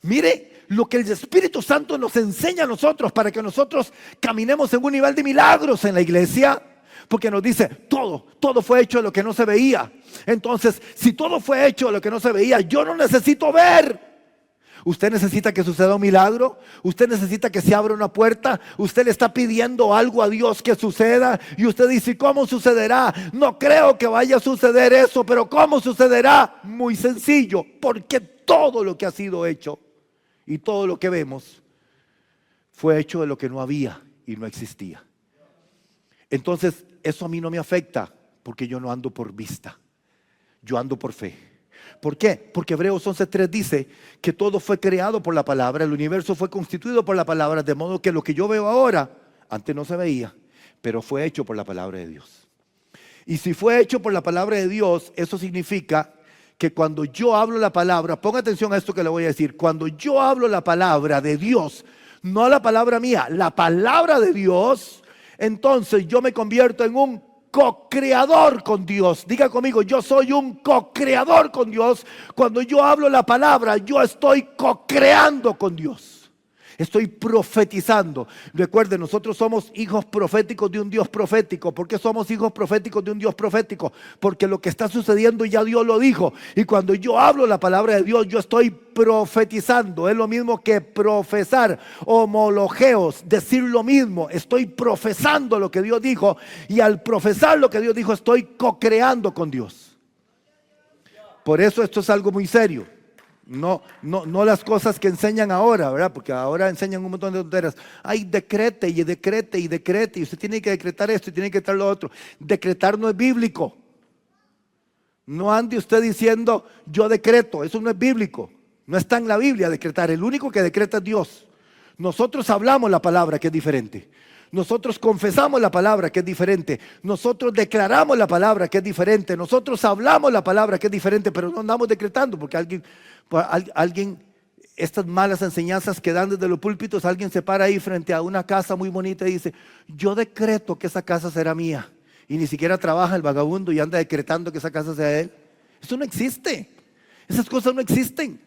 A: Mire lo que el Espíritu Santo nos enseña a nosotros para que nosotros caminemos en un nivel de milagros en la iglesia. Porque nos dice, todo fue hecho de lo que no se veía. Entonces, si todo fue hecho de lo que no se veía, yo no necesito ver. Usted necesita que suceda un milagro. Usted necesita que se abra una puerta. Usted le está pidiendo algo a Dios que suceda. Y usted dice, ¿cómo sucederá? No creo que vaya a suceder eso, pero ¿cómo sucederá? Muy sencillo, porque todo lo que ha sido hecho y todo lo que vemos fue hecho de lo que no había y no existía. Entonces, eso a mí no me afecta porque yo no ando por vista, yo ando por fe. ¿Por qué? Porque Hebreos 11:3 dice que todo fue creado por la palabra, el universo fue constituido por la palabra, de modo que lo que yo veo ahora, antes no se veía, pero fue hecho por la palabra de Dios. Y si fue hecho por la palabra de Dios, eso significa que cuando yo hablo la palabra, ponga atención a esto que le voy a decir, cuando yo hablo la palabra de Dios, no la palabra mía, la palabra de Dios, entonces yo me convierto en un co-creador con Dios. Diga conmigo, yo soy un co-creador con Dios. Cuando yo hablo la palabra, yo estoy co-creando con Dios. Estoy profetizando. Recuerden, nosotros somos hijos proféticos de un Dios profético. ¿Por qué somos hijos proféticos de un Dios profético? Porque lo que está sucediendo ya Dios lo dijo. Y cuando yo hablo la palabra de Dios, yo estoy profetizando. Es lo mismo que profesar, homologeos, decir lo mismo. Estoy profesando lo que Dios dijo. Y al profesar lo que Dios dijo, estoy co-creando con Dios. Por eso esto es algo muy serio. No las cosas que enseñan ahora, ¿verdad? Porque ahora enseñan un montón de tonteras. Ay, decrete y decrete y decrete. Y usted tiene que decretar esto y tiene que decretar lo otro. Decretar no es bíblico. No ande usted diciendo yo decreto. Eso no es bíblico. No está en la Biblia decretar. El único que decreta es Dios. Nosotros hablamos la palabra, que es diferente. Nosotros confesamos la palabra, que es diferente. Nosotros declaramos la palabra, que es diferente. Nosotros hablamos la palabra, que es diferente. Pero no andamos decretando, porque alguien, estas malas enseñanzas que dan desde los púlpitos, alguien se para ahí frente a una casa muy bonita y dice, yo decreto que esa casa será mía. Y ni siquiera trabaja el vagabundo y anda decretando que esa casa sea de él. Eso no existe. Esas cosas no existen.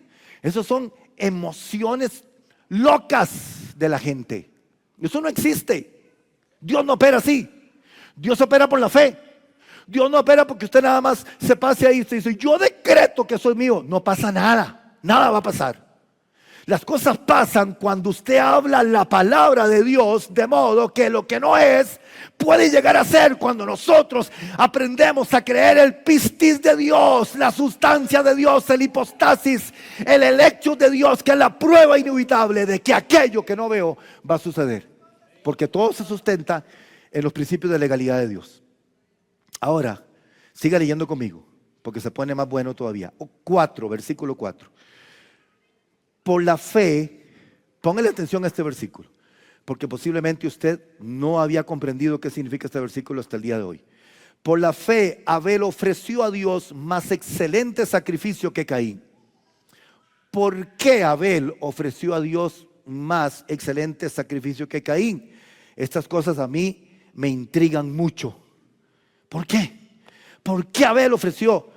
A: Esas son emociones locas de la gente. Eso no existe. Dios no opera así. Dios opera por la fe. Dios no opera porque usted nada más se pase ahí y usted dice, yo decreto que soy mío. No pasa nada. Nada va a pasar. Las cosas pasan cuando usted habla la palabra de Dios, de modo que lo que no es puede llegar a ser cuando nosotros aprendemos a creer el pistis de Dios, la sustancia de Dios, el hipostasis, el hecho de Dios, que es la prueba inevitable de que aquello que no veo va a suceder. Porque todo se sustenta en los principios de legalidad de Dios. Ahora, siga leyendo conmigo, porque se pone más bueno todavía. 4, versículo 4. Por la fe, póngale atención a este versículo, porque posiblemente usted no había comprendido qué significa este versículo hasta el día de hoy. Por la fe, Abel ofreció a Dios más excelente sacrificio que Caín. ¿Por qué Abel ofreció a Dios más excelente sacrificio que Caín? Estas cosas a mí me intrigan mucho. ¿Por qué? ¿Por qué Abel ofreció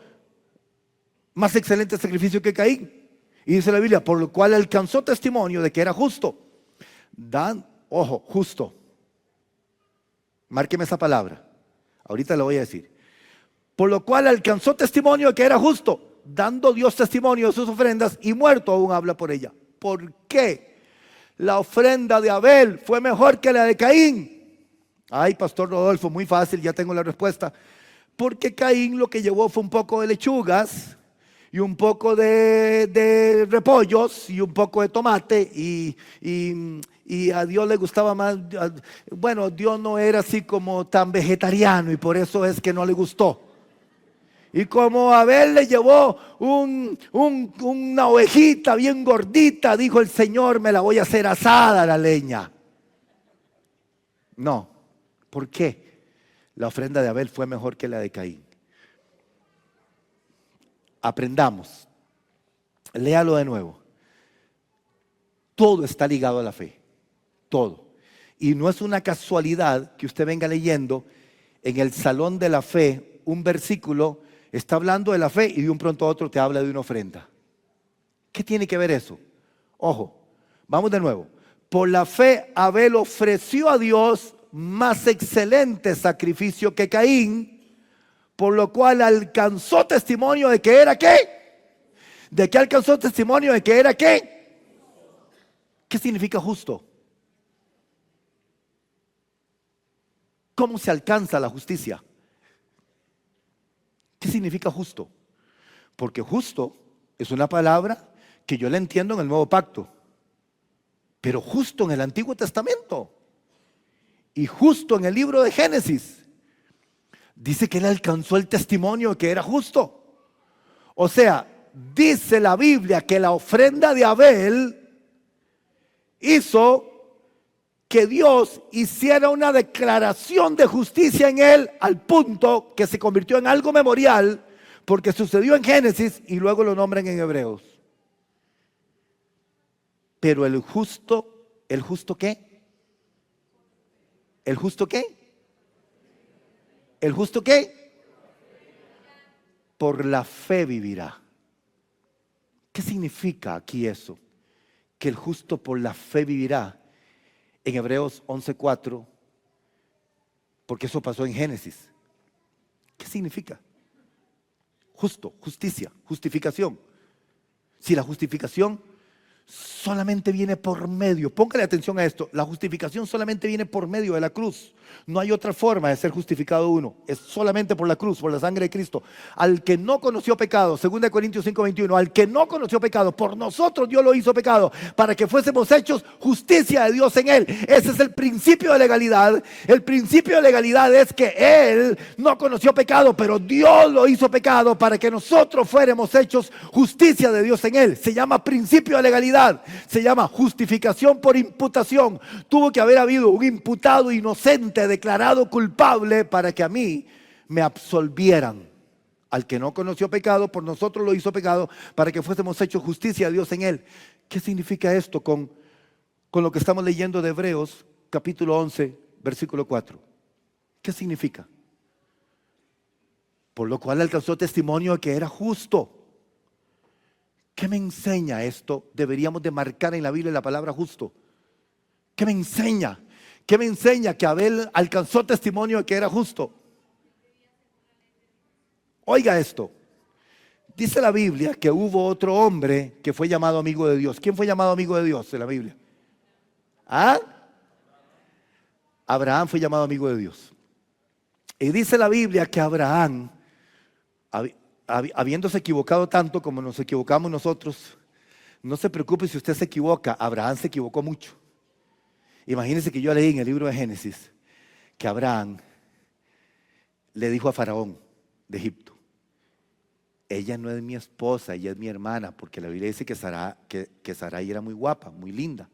A: más excelente sacrificio que Caín? Y dice la Biblia, por lo cual alcanzó testimonio de que era justo. Ojo, justo. Márqueme esa palabra. Ahorita la voy a decir. Por lo cual alcanzó testimonio de que era justo, dando Dios testimonio de sus ofrendas, y muerto aún habla por ella. ¿Por qué la ofrenda de Abel fue mejor que la de Caín? Ay, Pastor Rodolfo, muy fácil, ya tengo la respuesta. Porque Caín lo que llevó fue un poco de lechugas y un poco de repollos y un poco de tomate y a Dios le gustaba más. Bueno, Dios no era así como tan vegetariano y por eso es que no le gustó. Y como Abel le llevó una ovejita bien gordita, dijo el Señor, me la voy a hacer asada la leña. No. ¿Por qué la ofrenda de Abel fue mejor que la de Caín? Aprendamos. Léalo de nuevo. Todo está ligado a la fe. Todo. Y no es una casualidad que usted venga leyendo en el salón de la fe un versículo, está hablando de la fe y de un pronto a otro te habla de una ofrenda. ¿Qué tiene que ver eso? Ojo, vamos de nuevo. Por la fe Abel ofreció a Dios más excelente sacrificio que Caín, por lo cual alcanzó testimonio de que era ¿qué? ¿De qué alcanzó testimonio de que era qué? ¿Qué significa justo? ¿Cómo se alcanza la justicia? ¿Qué significa justo? Porque justo es una palabra que yo la entiendo en el Nuevo Pacto, pero justo en el Antiguo Testamento y justo en el libro de Génesis dice que él alcanzó el testimonio de que era justo. O sea, dice la Biblia que la ofrenda de Abel hizo que Dios hiciera una declaración de justicia en él, al punto que se convirtió en algo memorial, porque sucedió en Génesis y luego lo nombran en Hebreos. Pero ¿el justo qué? ¿El justo qué? ¿El justo qué? Por la fe vivirá. ¿Qué significa aquí eso? Que el justo por la fe vivirá. En Hebreos 11:4, porque eso pasó en Génesis. ¿Qué significa? Justo, justicia, justificación. Si la justificación solamente viene por medio, póngale atención a esto, la justificación solamente viene por medio de la cruz. No hay otra forma de ser justificado uno, es solamente por la cruz, por la sangre de Cristo. Al que no conoció pecado, 2 Corintios 5:21, al que no conoció pecado, por nosotros Dios lo hizo pecado, para que fuésemos hechos justicia de Dios en él. Ese es el principio de legalidad. El principio de legalidad es que él no conoció pecado, pero Dios lo hizo pecado para que nosotros fuéramos hechos justicia de Dios en él. Se llama principio de legalidad. Se llama justificación por imputación. Tuvo que haber habido un imputado inocente declarado culpable para que a mí me absolvieran. Al que no conoció pecado, por nosotros lo hizo pecado, para que fuésemos hechos justicia de Dios en él. ¿Qué significa esto con lo que estamos leyendo de Hebreos capítulo 11 versículo 4? ¿Qué significa? Por lo cual alcanzó testimonio de que era justo. ¿Qué me enseña esto? Deberíamos de marcar en la Biblia la palabra justo. ¿Qué me enseña? ¿Qué me enseña? Que Abel alcanzó testimonio de que era justo. Oiga esto. Dice la Biblia que hubo otro hombre que fue llamado amigo de Dios. ¿Quién fue llamado amigo de Dios en la Biblia? ¿Ah? Abraham fue llamado amigo de Dios. Y dice la Biblia que Abraham, habiéndose equivocado tanto como nos equivocamos nosotros, no se preocupe si usted se equivoca, Abraham se equivocó mucho. Imagínense que yo leí en el libro de Génesis que Abraham le dijo a Faraón de Egipto: ella no es mi esposa, ella es mi hermana, porque la Biblia dice que Sarai era muy guapa, muy linda,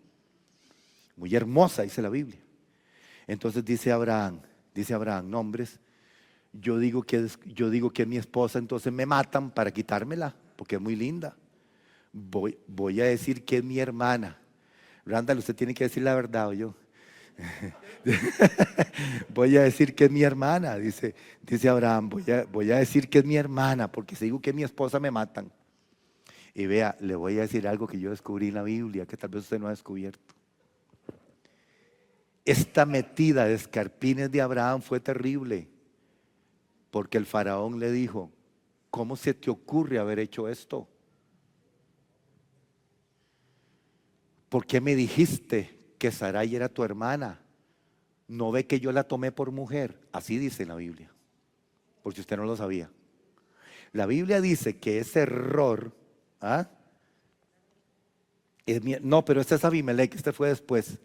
A: muy hermosa, dice la Biblia. Entonces dice Abraham, no, hombres, yo digo que es mi esposa, entonces me matan para quitármela, porque es muy linda. Voy a decir que es mi hermana. Randall, usted tiene que decir la verdad, ¿o yo? Voy a decir que es mi hermana, dice Abraham, voy a decir que es mi hermana, porque si digo que es mi esposa me matan. Y vea, le voy a decir algo que yo descubrí en la Biblia, que tal vez usted no ha descubierto. Esta metida de escarpines de Abraham fue terrible, porque el faraón le dijo: ¿cómo se te ocurre haber hecho esto? ¿Por qué me dijiste que Sarai era tu hermana? ¿No ve que yo la tomé por mujer? Así dice la Biblia, por si usted no lo sabía. La Biblia dice que ese error, no, pero este es Abimelech, este fue después.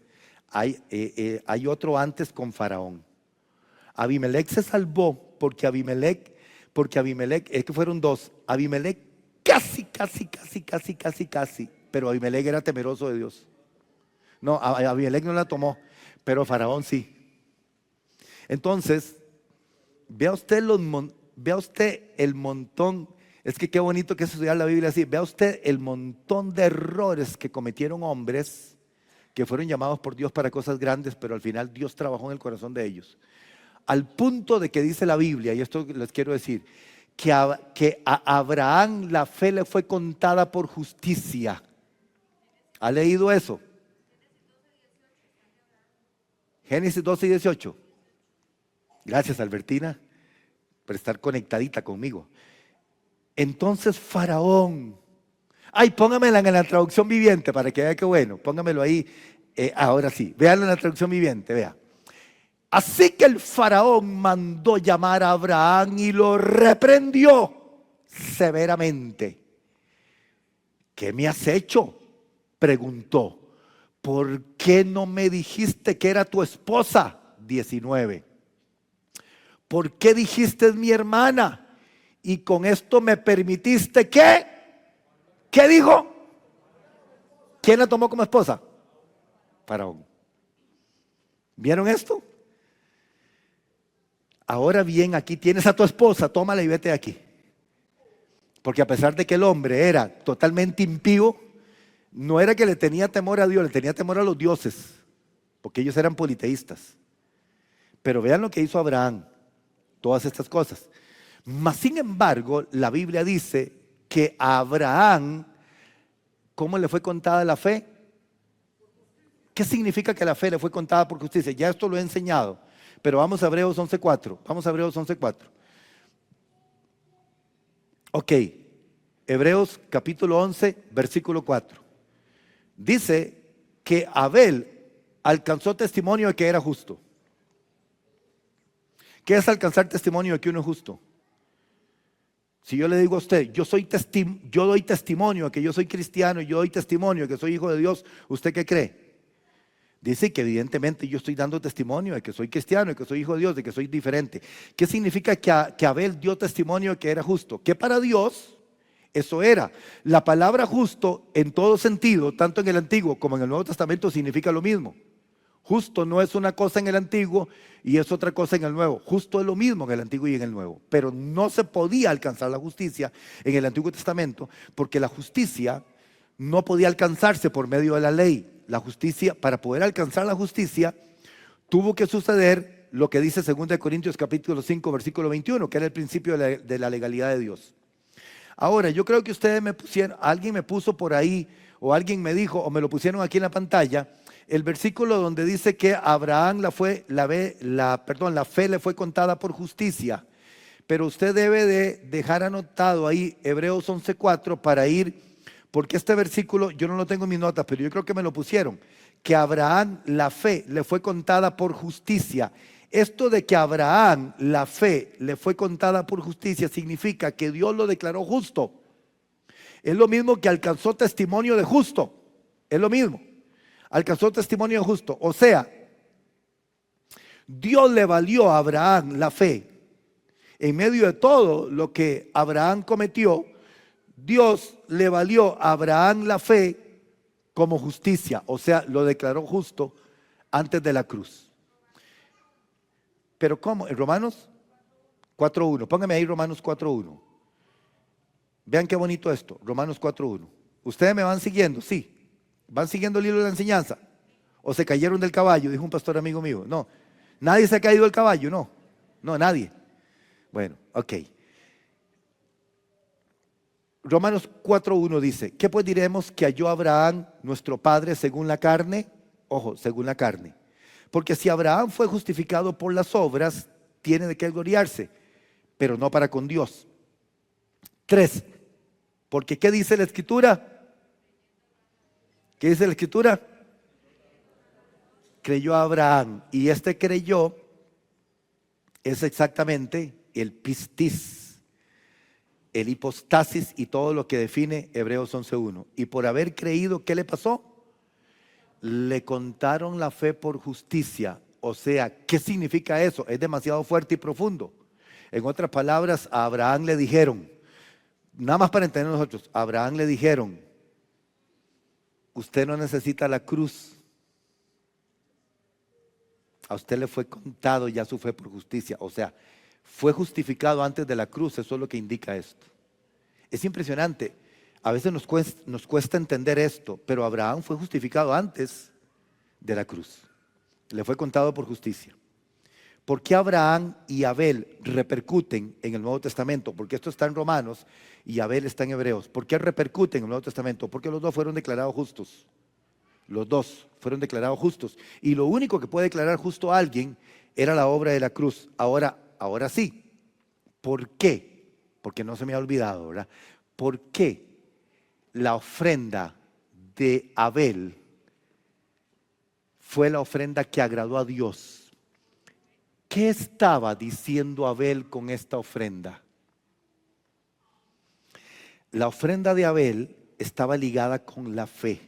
A: Hay otro antes con Faraón. Abimelech se salvó porque Abimelech, es que fueron dos. Abimelech casi, pero Abimelech era temeroso de Dios. No, Abimelech no la tomó, pero Faraón sí. Entonces, vea usted el montón. Es que qué bonito que es estudiar la Biblia así. Vea usted el montón de errores que cometieron hombres que fueron llamados por Dios para cosas grandes, pero al final Dios trabajó en el corazón de ellos. Al punto de que dice la Biblia, y esto les quiero decir, que a Abraham la fe le fue contada por justicia. ¿Ha leído eso? Génesis 12:18. Gracias, Albertina, por estar conectadita conmigo. Entonces Faraón, póngamela en la traducción viviente para que vea qué bueno, póngamelo ahí, ahora sí, véanlo en la traducción viviente, vea. Así que el faraón mandó llamar a Abraham y lo reprendió severamente. ¿Qué me has hecho?, preguntó. ¿Por qué no me dijiste que era tu esposa? 19. ¿Por qué dijiste es mi hermana? y con esto me permitiste que, ¿qué dijo? ¿Quién la tomó como esposa? Faraón. ¿Vieron esto? Ahora bien, aquí tienes a tu esposa, tómala y vete de aquí. Porque a pesar de que el hombre era totalmente impío, no era que le tenía temor a Dios, le tenía temor a los dioses, porque ellos eran politeístas. Pero vean lo que hizo Abraham, todas estas cosas. Mas sin embargo, la Biblia dice que a Abraham, ¿cómo le fue contada la fe? ¿Qué significa que la fe le fue contada por justicia? Ya esto lo he enseñado, pero vamos a Hebreos 11:4. Vamos a Hebreos 11:4. Ok, Hebreos capítulo 11, versículo 4. Dice que Abel alcanzó testimonio de que era justo. ¿Qué es alcanzar testimonio de que uno es justo? Si yo le digo a usted, yo doy testimonio de que yo soy cristiano, yo doy testimonio de que soy hijo de Dios, ¿usted qué cree? Dice que evidentemente yo estoy dando testimonio de que soy cristiano, de que soy hijo de Dios, de que soy diferente. ¿Qué significa que Abel dio testimonio de que era justo? Que para Dios eso era. La palabra justo en todo sentido, tanto en el Antiguo como en el Nuevo Testamento, significa lo mismo. Justo no es una cosa en el Antiguo y es otra cosa en el Nuevo. Justo es lo mismo en el Antiguo y en el Nuevo. Pero no se podía alcanzar la justicia en el Antiguo Testamento porque la justicia no podía alcanzarse por medio de la ley. La justicia, para poder alcanzar la justicia, tuvo que suceder lo que dice 2 Corintios capítulo 5, versículo 21, que era el principio de la legalidad de Dios. Ahora, yo creo que ustedes me pusieron, alguien me puso por ahí, o alguien me dijo, o me lo pusieron aquí en la pantalla, el versículo donde dice que a Abraham la fe le fue contada por justicia. Pero usted debe de dejar anotado ahí Hebreos 11:4 para ir, porque este versículo yo no lo tengo en mis notas, pero yo creo que me lo pusieron, que a Abraham la fe le fue contada por justicia. Esto de que a Abraham la fe le fue contada por justicia significa que Dios lo declaró justo. Es lo mismo que alcanzó testimonio de justo. Es lo mismo. Alcanzó testimonio de justo. O sea, Dios le valió a Abraham la fe. En medio de todo lo que Abraham cometió, Dios le valió a Abraham la fe como justicia. O sea, lo declaró justo antes de la cruz. Pero ¿cómo? En Romanos 4:1. Póngame ahí Romanos 4:1. Vean qué bonito esto. Romanos 4:1. ¿Ustedes me van siguiendo? Sí. ¿Van siguiendo el hilo de la enseñanza? ¿O se cayeron del caballo? Dijo un pastor amigo mío. No. ¿Nadie se ha caído del caballo? No. No, nadie. Bueno, ok. Romanos 4:1 dice, ¿qué pues diremos que halló Abraham, nuestro padre, según la carne? Ojo, según la carne. Porque si Abraham fue justificado por las obras, tiene de qué gloriarse, pero no para con Dios. 3. Porque ¿qué dice la Escritura? ¿Qué dice la Escritura? Creyó a Abraham, y este creyó es exactamente el pistis, el hipostasis y todo lo que define Hebreos 11:1. Y por haber creído, ¿qué le pasó? Le contaron la fe por justicia. O sea, ¿qué significa eso? Es demasiado fuerte y profundo. En otras palabras, a Abraham le dijeron, nada más para entender nosotros, a Abraham le dijeron, usted no necesita la cruz. A usted le fue contado ya su fe por justicia. O sea, fue justificado antes de la cruz. Eso es lo que indica esto. Es impresionante. A veces nos cuesta entender esto, pero Abraham fue justificado antes de la cruz. Le fue contado por justicia. ¿Por qué Abraham y Abel repercuten en el Nuevo Testamento? Porque esto está en Romanos y Abel está en Hebreos. ¿Por qué repercuten en el Nuevo Testamento? Porque los dos fueron declarados justos. Los dos fueron declarados justos. Y lo único que puede declarar justo a alguien era la obra de la cruz. Ahora sí. ¿Por qué? Porque no se me ha olvidado, ¿verdad? ¿Por qué la ofrenda de Abel fue la ofrenda que agradó a Dios? ¿Qué estaba diciendo Abel con esta ofrenda? La ofrenda de Abel estaba ligada con la fe,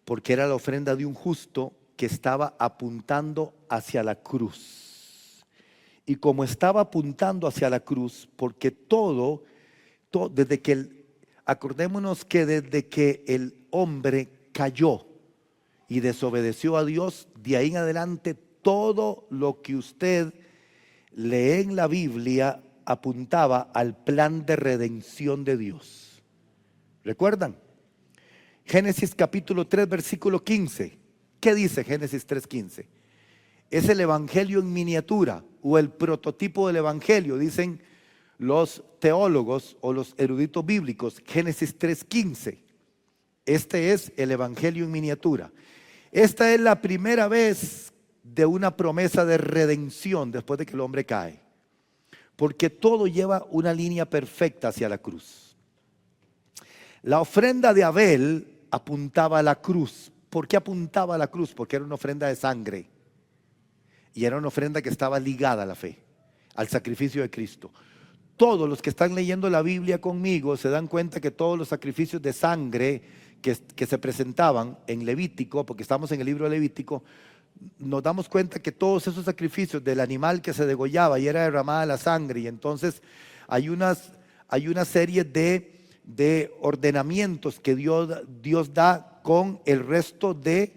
A: porque era la ofrenda de un justo que estaba apuntando hacia la cruz. y como estaba apuntando hacia la cruz, porque desde que acordémonos que desde que el hombre cayó y desobedeció a Dios, de ahí en adelante todo lo que usted lee en la Biblia apuntaba al plan de redención de Dios. ¿Recuerdan? Génesis capítulo 3, versículo 15. ¿Qué dice Génesis 3:15? Es el evangelio en miniatura o el prototipo del evangelio, dicen los teólogos o los eruditos bíblicos. Génesis 3:15. Este es el evangelio en miniatura. Esta es la primera vez de una promesa de redención después de que el hombre cae, porque todo lleva una línea perfecta hacia la cruz. La ofrenda de Abel apuntaba a la cruz. ¿Por qué apuntaba a la cruz? Porque era una ofrenda de sangre y era una ofrenda que estaba ligada a la fe, al sacrificio de Cristo. Todos los que están leyendo la Biblia conmigo se dan cuenta que todos los sacrificios de sangre que se presentaban en Levítico, porque estamos en el libro de Levítico, nos damos cuenta que todos esos sacrificios del animal que se degollaba y era derramada la sangre, y entonces hay una serie de ordenamientos que Dios da con el resto de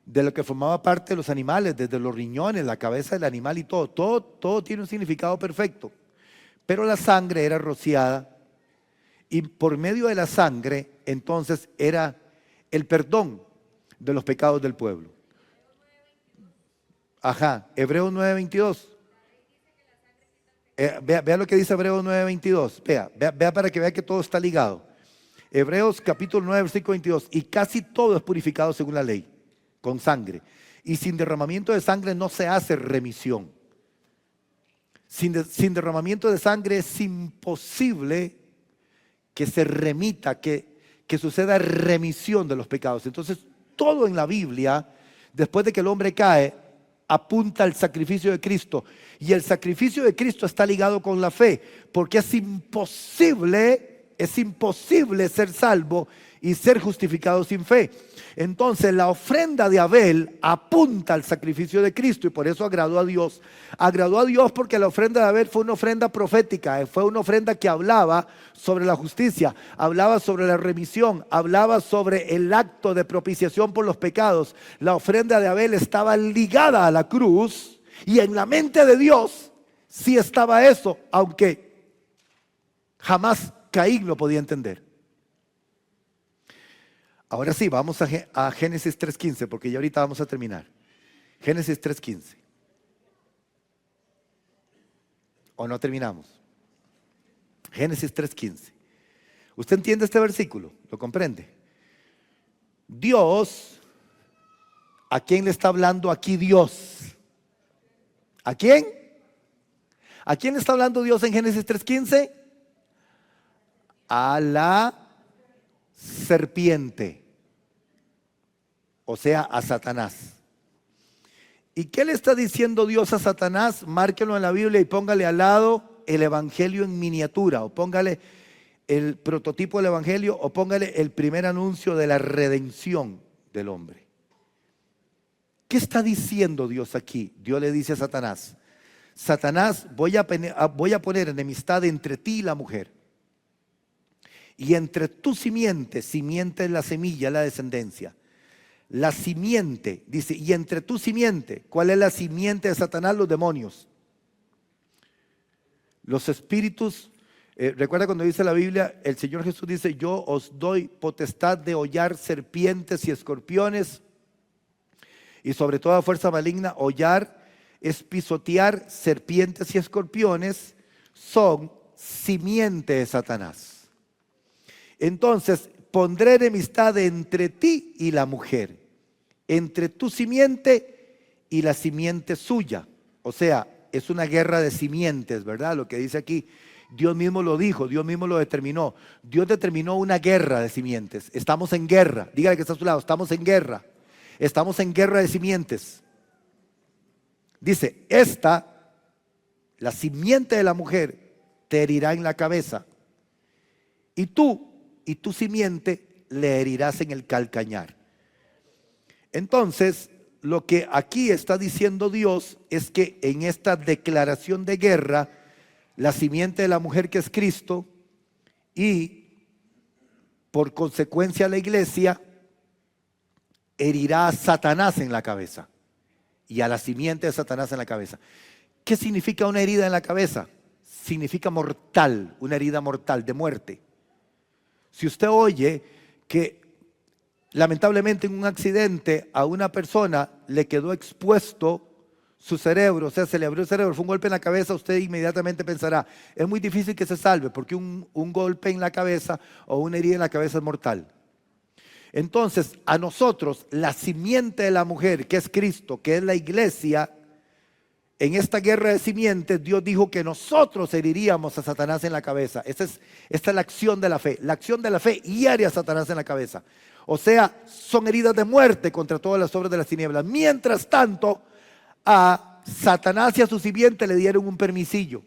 A: lo que formaba parte de los animales, desde los riñones, la cabeza del animal y todo tiene un significado perfecto. Pero la sangre era rociada y por medio de la sangre entonces era el perdón de los pecados del pueblo. Ajá, Hebreos 9:22. Vea lo que dice Hebreos 9:22. Vea para que vea que todo está ligado. Hebreos capítulo 9, versículo 22. Y casi todo es purificado según la ley, con sangre. Y sin derramamiento de sangre no se hace remisión. Sin derramamiento de sangre es imposible que se remita, que suceda remisión de los pecados. Entonces, todo en la Biblia, después de que el hombre cae, apunta al sacrificio de Cristo. Y el sacrificio de Cristo está ligado con la fe, porque es imposible ser salvo y ser justificado sin fe. Entonces la ofrenda de Abel apunta al sacrificio de Cristo y por eso agradó a Dios. Agradó a Dios porque la ofrenda de Abel fue una ofrenda profética, fue una ofrenda que hablaba sobre la justicia, hablaba sobre la remisión, hablaba sobre el acto de propiciación por los pecados. La ofrenda de Abel estaba ligada a la cruz y en la mente de Dios sí estaba eso, aunque jamás Caín lo podía entender. Ahora sí, vamos a Génesis 3:15, porque ya ahorita vamos a terminar. Génesis 3:15. ¿O no terminamos? Génesis 3:15. ¿Usted entiende este versículo? ¿Lo comprende? Dios, ¿a quién le está hablando aquí Dios? ¿A quién? ¿A quién le está hablando Dios en Génesis 3:15? A la serpiente, o sea, a Satanás. ¿Y qué le está diciendo Dios a Satanás? Márquelo en la Biblia y póngale al lado el evangelio en miniatura, o póngale el prototipo del evangelio, o póngale el primer anuncio de la redención del hombre. ¿Qué está diciendo Dios aquí? Dios le dice a Satanás: Satanás, voy a poner enemistad entre ti y la mujer, y entre tu simiente, simiente es la semilla, la descendencia. La simiente, dice, y entre tu simiente. ¿Cuál es la simiente de Satanás? Los demonios. Los espíritus. Recuerda cuando dice la Biblia, el Señor Jesús dice: yo os doy potestad de hollar serpientes y escorpiones, y sobre toda fuerza maligna. Hollar es pisotear, serpientes y escorpiones son simiente de Satanás. Entonces, pondré enemistad entre ti y la mujer, entre tu simiente y la simiente suya. O sea, es una guerra de simientes, ¿verdad? Lo que dice aquí, Dios mismo lo dijo, Dios mismo lo determinó. Dios determinó una guerra de simientes. Estamos en guerra. Dígale que está a su lado, estamos en guerra. Estamos en guerra de simientes. Dice, la simiente de la mujer, te herirá en la cabeza, y tú y tu simiente le herirás en el calcañar. Entonces, lo que aquí está diciendo Dios es que en esta declaración de guerra, la simiente de la mujer que es Cristo y por consecuencia la iglesia herirá a Satanás en la cabeza y a la simiente de Satanás en la cabeza. ¿Qué significa una herida en la cabeza? Significa mortal, una herida mortal, de muerte. Si usted oye que lamentablemente en un accidente a una persona le quedó expuesto su cerebro, o sea, se le abrió el cerebro, fue un golpe en la cabeza, usted inmediatamente pensará, es muy difícil que se salve porque un golpe en la cabeza o una herida en la cabeza es mortal. Entonces, a nosotros, la simiente de la mujer, que es Cristo, que es la iglesia, en esta guerra de simientes, Dios dijo que nosotros heriríamos a Satanás en la cabeza. Esta es la acción de la fe. La acción de la fe hiere a Satanás en la cabeza. O sea, son heridas de muerte contra todas las obras de las tinieblas. Mientras tanto, a Satanás y a su simiente le dieron un permisillo.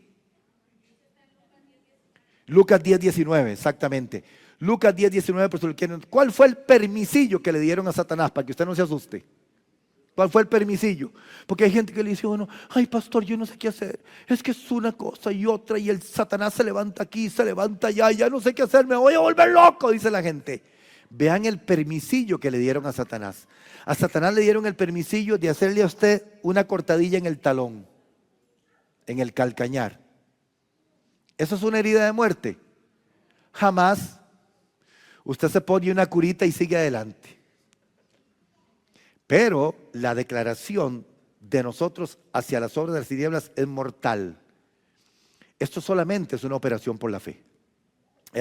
A: Lucas 10:19, exactamente. Lucas 10:19, por si lo quieren. ¿Cuál fue el permisillo que le dieron a Satanás? Para que usted no se asuste. ¿Cuál fue el permisillo? Porque hay gente que le dice, bueno, ay pastor, yo no sé qué hacer. Es que es una cosa y otra y el Satanás se levanta aquí, se levanta allá, ya no sé qué hacer, me voy a volver loco, dice la gente. Vean el permisillo que le dieron a Satanás. A Satanás le dieron el permisillo de hacerle a usted una cortadilla en el talón, en el calcañar. ¿Eso es una herida de muerte? Jamás. Usted se pone una curita y sigue adelante. Pero la declaración de nosotros hacia las obras de las tinieblas es mortal. Esto solamente es una operación por la fe.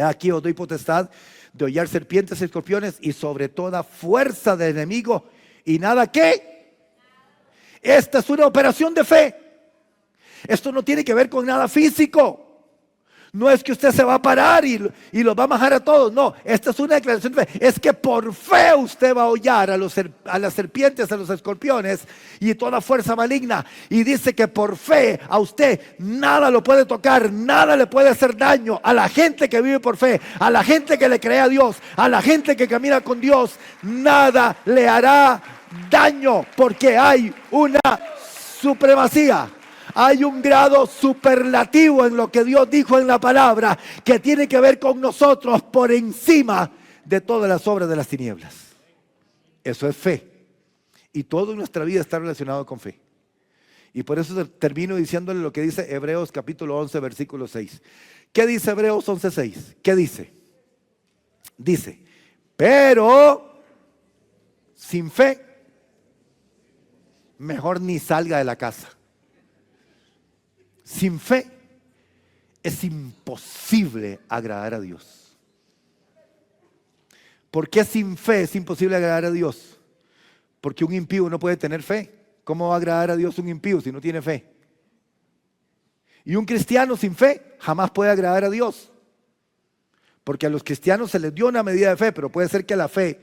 A: Aquí os doy potestad de hollar serpientes y escorpiones y sobre toda fuerza del enemigo y nada que. Esta es una operación de fe. Esto no tiene que ver con nada físico. No es que usted se va a parar y los va a majar a todos. No, esta es una declaración de fe. Es que por fe usted va a hollar a las serpientes, a los escorpiones y toda fuerza maligna. Y dice que por fe a usted nada lo puede tocar, nada le puede hacer daño. A la gente que vive por fe, a la gente que le cree a Dios, a la gente que camina con Dios, nada le hará daño porque hay una supremacía. Hay un grado superlativo en lo que Dios dijo en la palabra que tiene que ver con nosotros por encima de todas las obras de las tinieblas. Eso es fe. Y toda nuestra vida está relacionado con fe. Y por eso termino diciéndole lo que dice Hebreos capítulo 11, versículo 6. ¿Qué dice Hebreos 11, 6? ¿Qué dice? Dice, pero sin fe, mejor ni salga de la casa. Sin fe es imposible agradar a Dios. ¿Por qué sin fe es imposible agradar a Dios? Porque un impío no puede tener fe. ¿Cómo va a agradar a Dios un impío si no tiene fe? Y un cristiano sin fe jamás puede agradar a Dios. Porque a los cristianos se les dio una medida de fe, pero puede ser que la fe,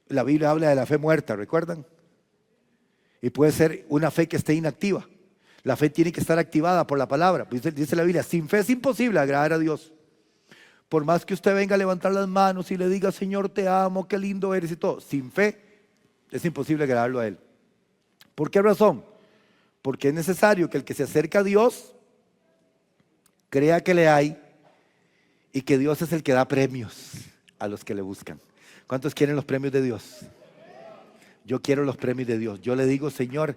A: la Biblia habla de la fe muerta, ¿recuerdan? Y puede ser una fe que esté inactiva. La fe tiene que estar activada por la palabra. Dice la Biblia, sin fe es imposible agradar a Dios. Por más que usted venga a levantar las manos y le diga, Señor, te amo, qué lindo eres y todo. Sin fe es imposible agradarlo a Él. ¿Por qué razón? Porque es necesario que el que se acerca a Dios crea que le hay y que Dios es el que da premios a los que le buscan. ¿Cuántos quieren los premios de Dios? Yo quiero los premios de Dios. Yo le digo, Señor,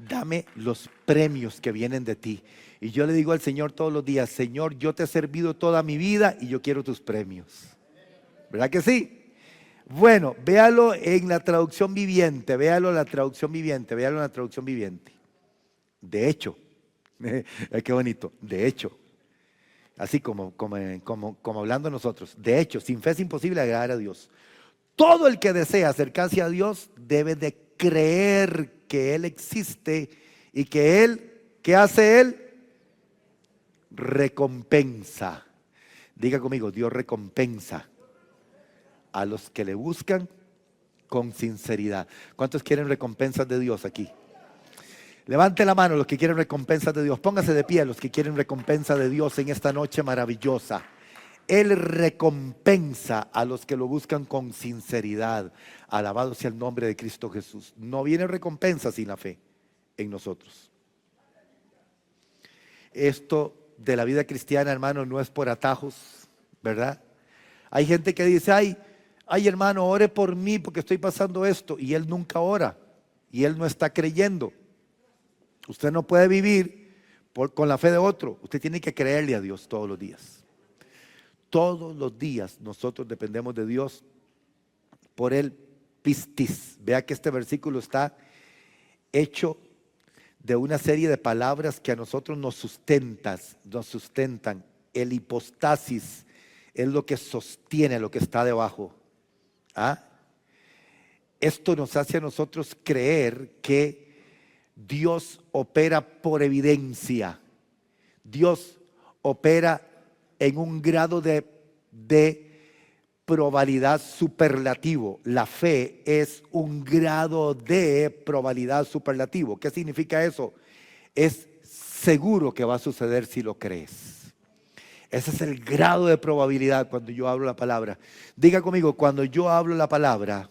A: dame los premios que vienen de ti. Y yo le digo al Señor todos los días, Señor, yo te he servido toda mi vida y yo quiero tus premios. ¿Verdad que sí? Bueno, véalo en la traducción viviente, véalo en la traducción viviente, véalo en la traducción viviente. De hecho, qué bonito, de hecho, así como hablando nosotros, de hecho, sin fe es imposible agradar a Dios. Todo el que desea acercarse a Dios debe de creer que Él existe y que Él, ¿qué hace Él? Recompensa. Diga conmigo, Dios recompensa a los que le buscan con sinceridad. ¿Cuántos quieren recompensas de Dios aquí? Levante la mano los que quieren recompensas de Dios. Póngase de pie los que quieren recompensa de Dios en esta noche maravillosa. Él recompensa a los que lo buscan con sinceridad. Alabado sea el nombre de Cristo Jesús. No viene recompensa sin la fe en nosotros. Esto de la vida cristiana, hermano, no es por atajos, ¿verdad? Hay gente que dice, ay hermano, ore por mí porque estoy pasando esto. Y él nunca ora. Y él no está creyendo. Usted no puede vivir con la fe de otro. Usted tiene que creerle a Dios todos los días. Todos los días nosotros dependemos de Dios por el pistis. Vea que este versículo está hecho de una serie de palabras que a nosotros nos sustentan. El hipostasis es lo que sostiene lo que está debajo. ¿Ah? Esto nos hace a nosotros creer que Dios opera por evidencia. Dios opera en un grado de probabilidad superlativo. La fe es un grado de probabilidad superlativo. ¿Qué significa eso? Es seguro que va a suceder si lo crees. Ese es el grado de probabilidad cuando yo hablo la palabra. Diga conmigo, cuando yo hablo la palabra,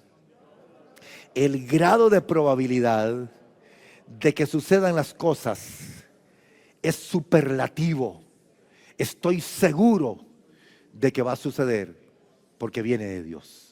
A: el grado de probabilidad de que sucedan las cosas es superlativo. Estoy seguro de que va a suceder porque viene de Dios.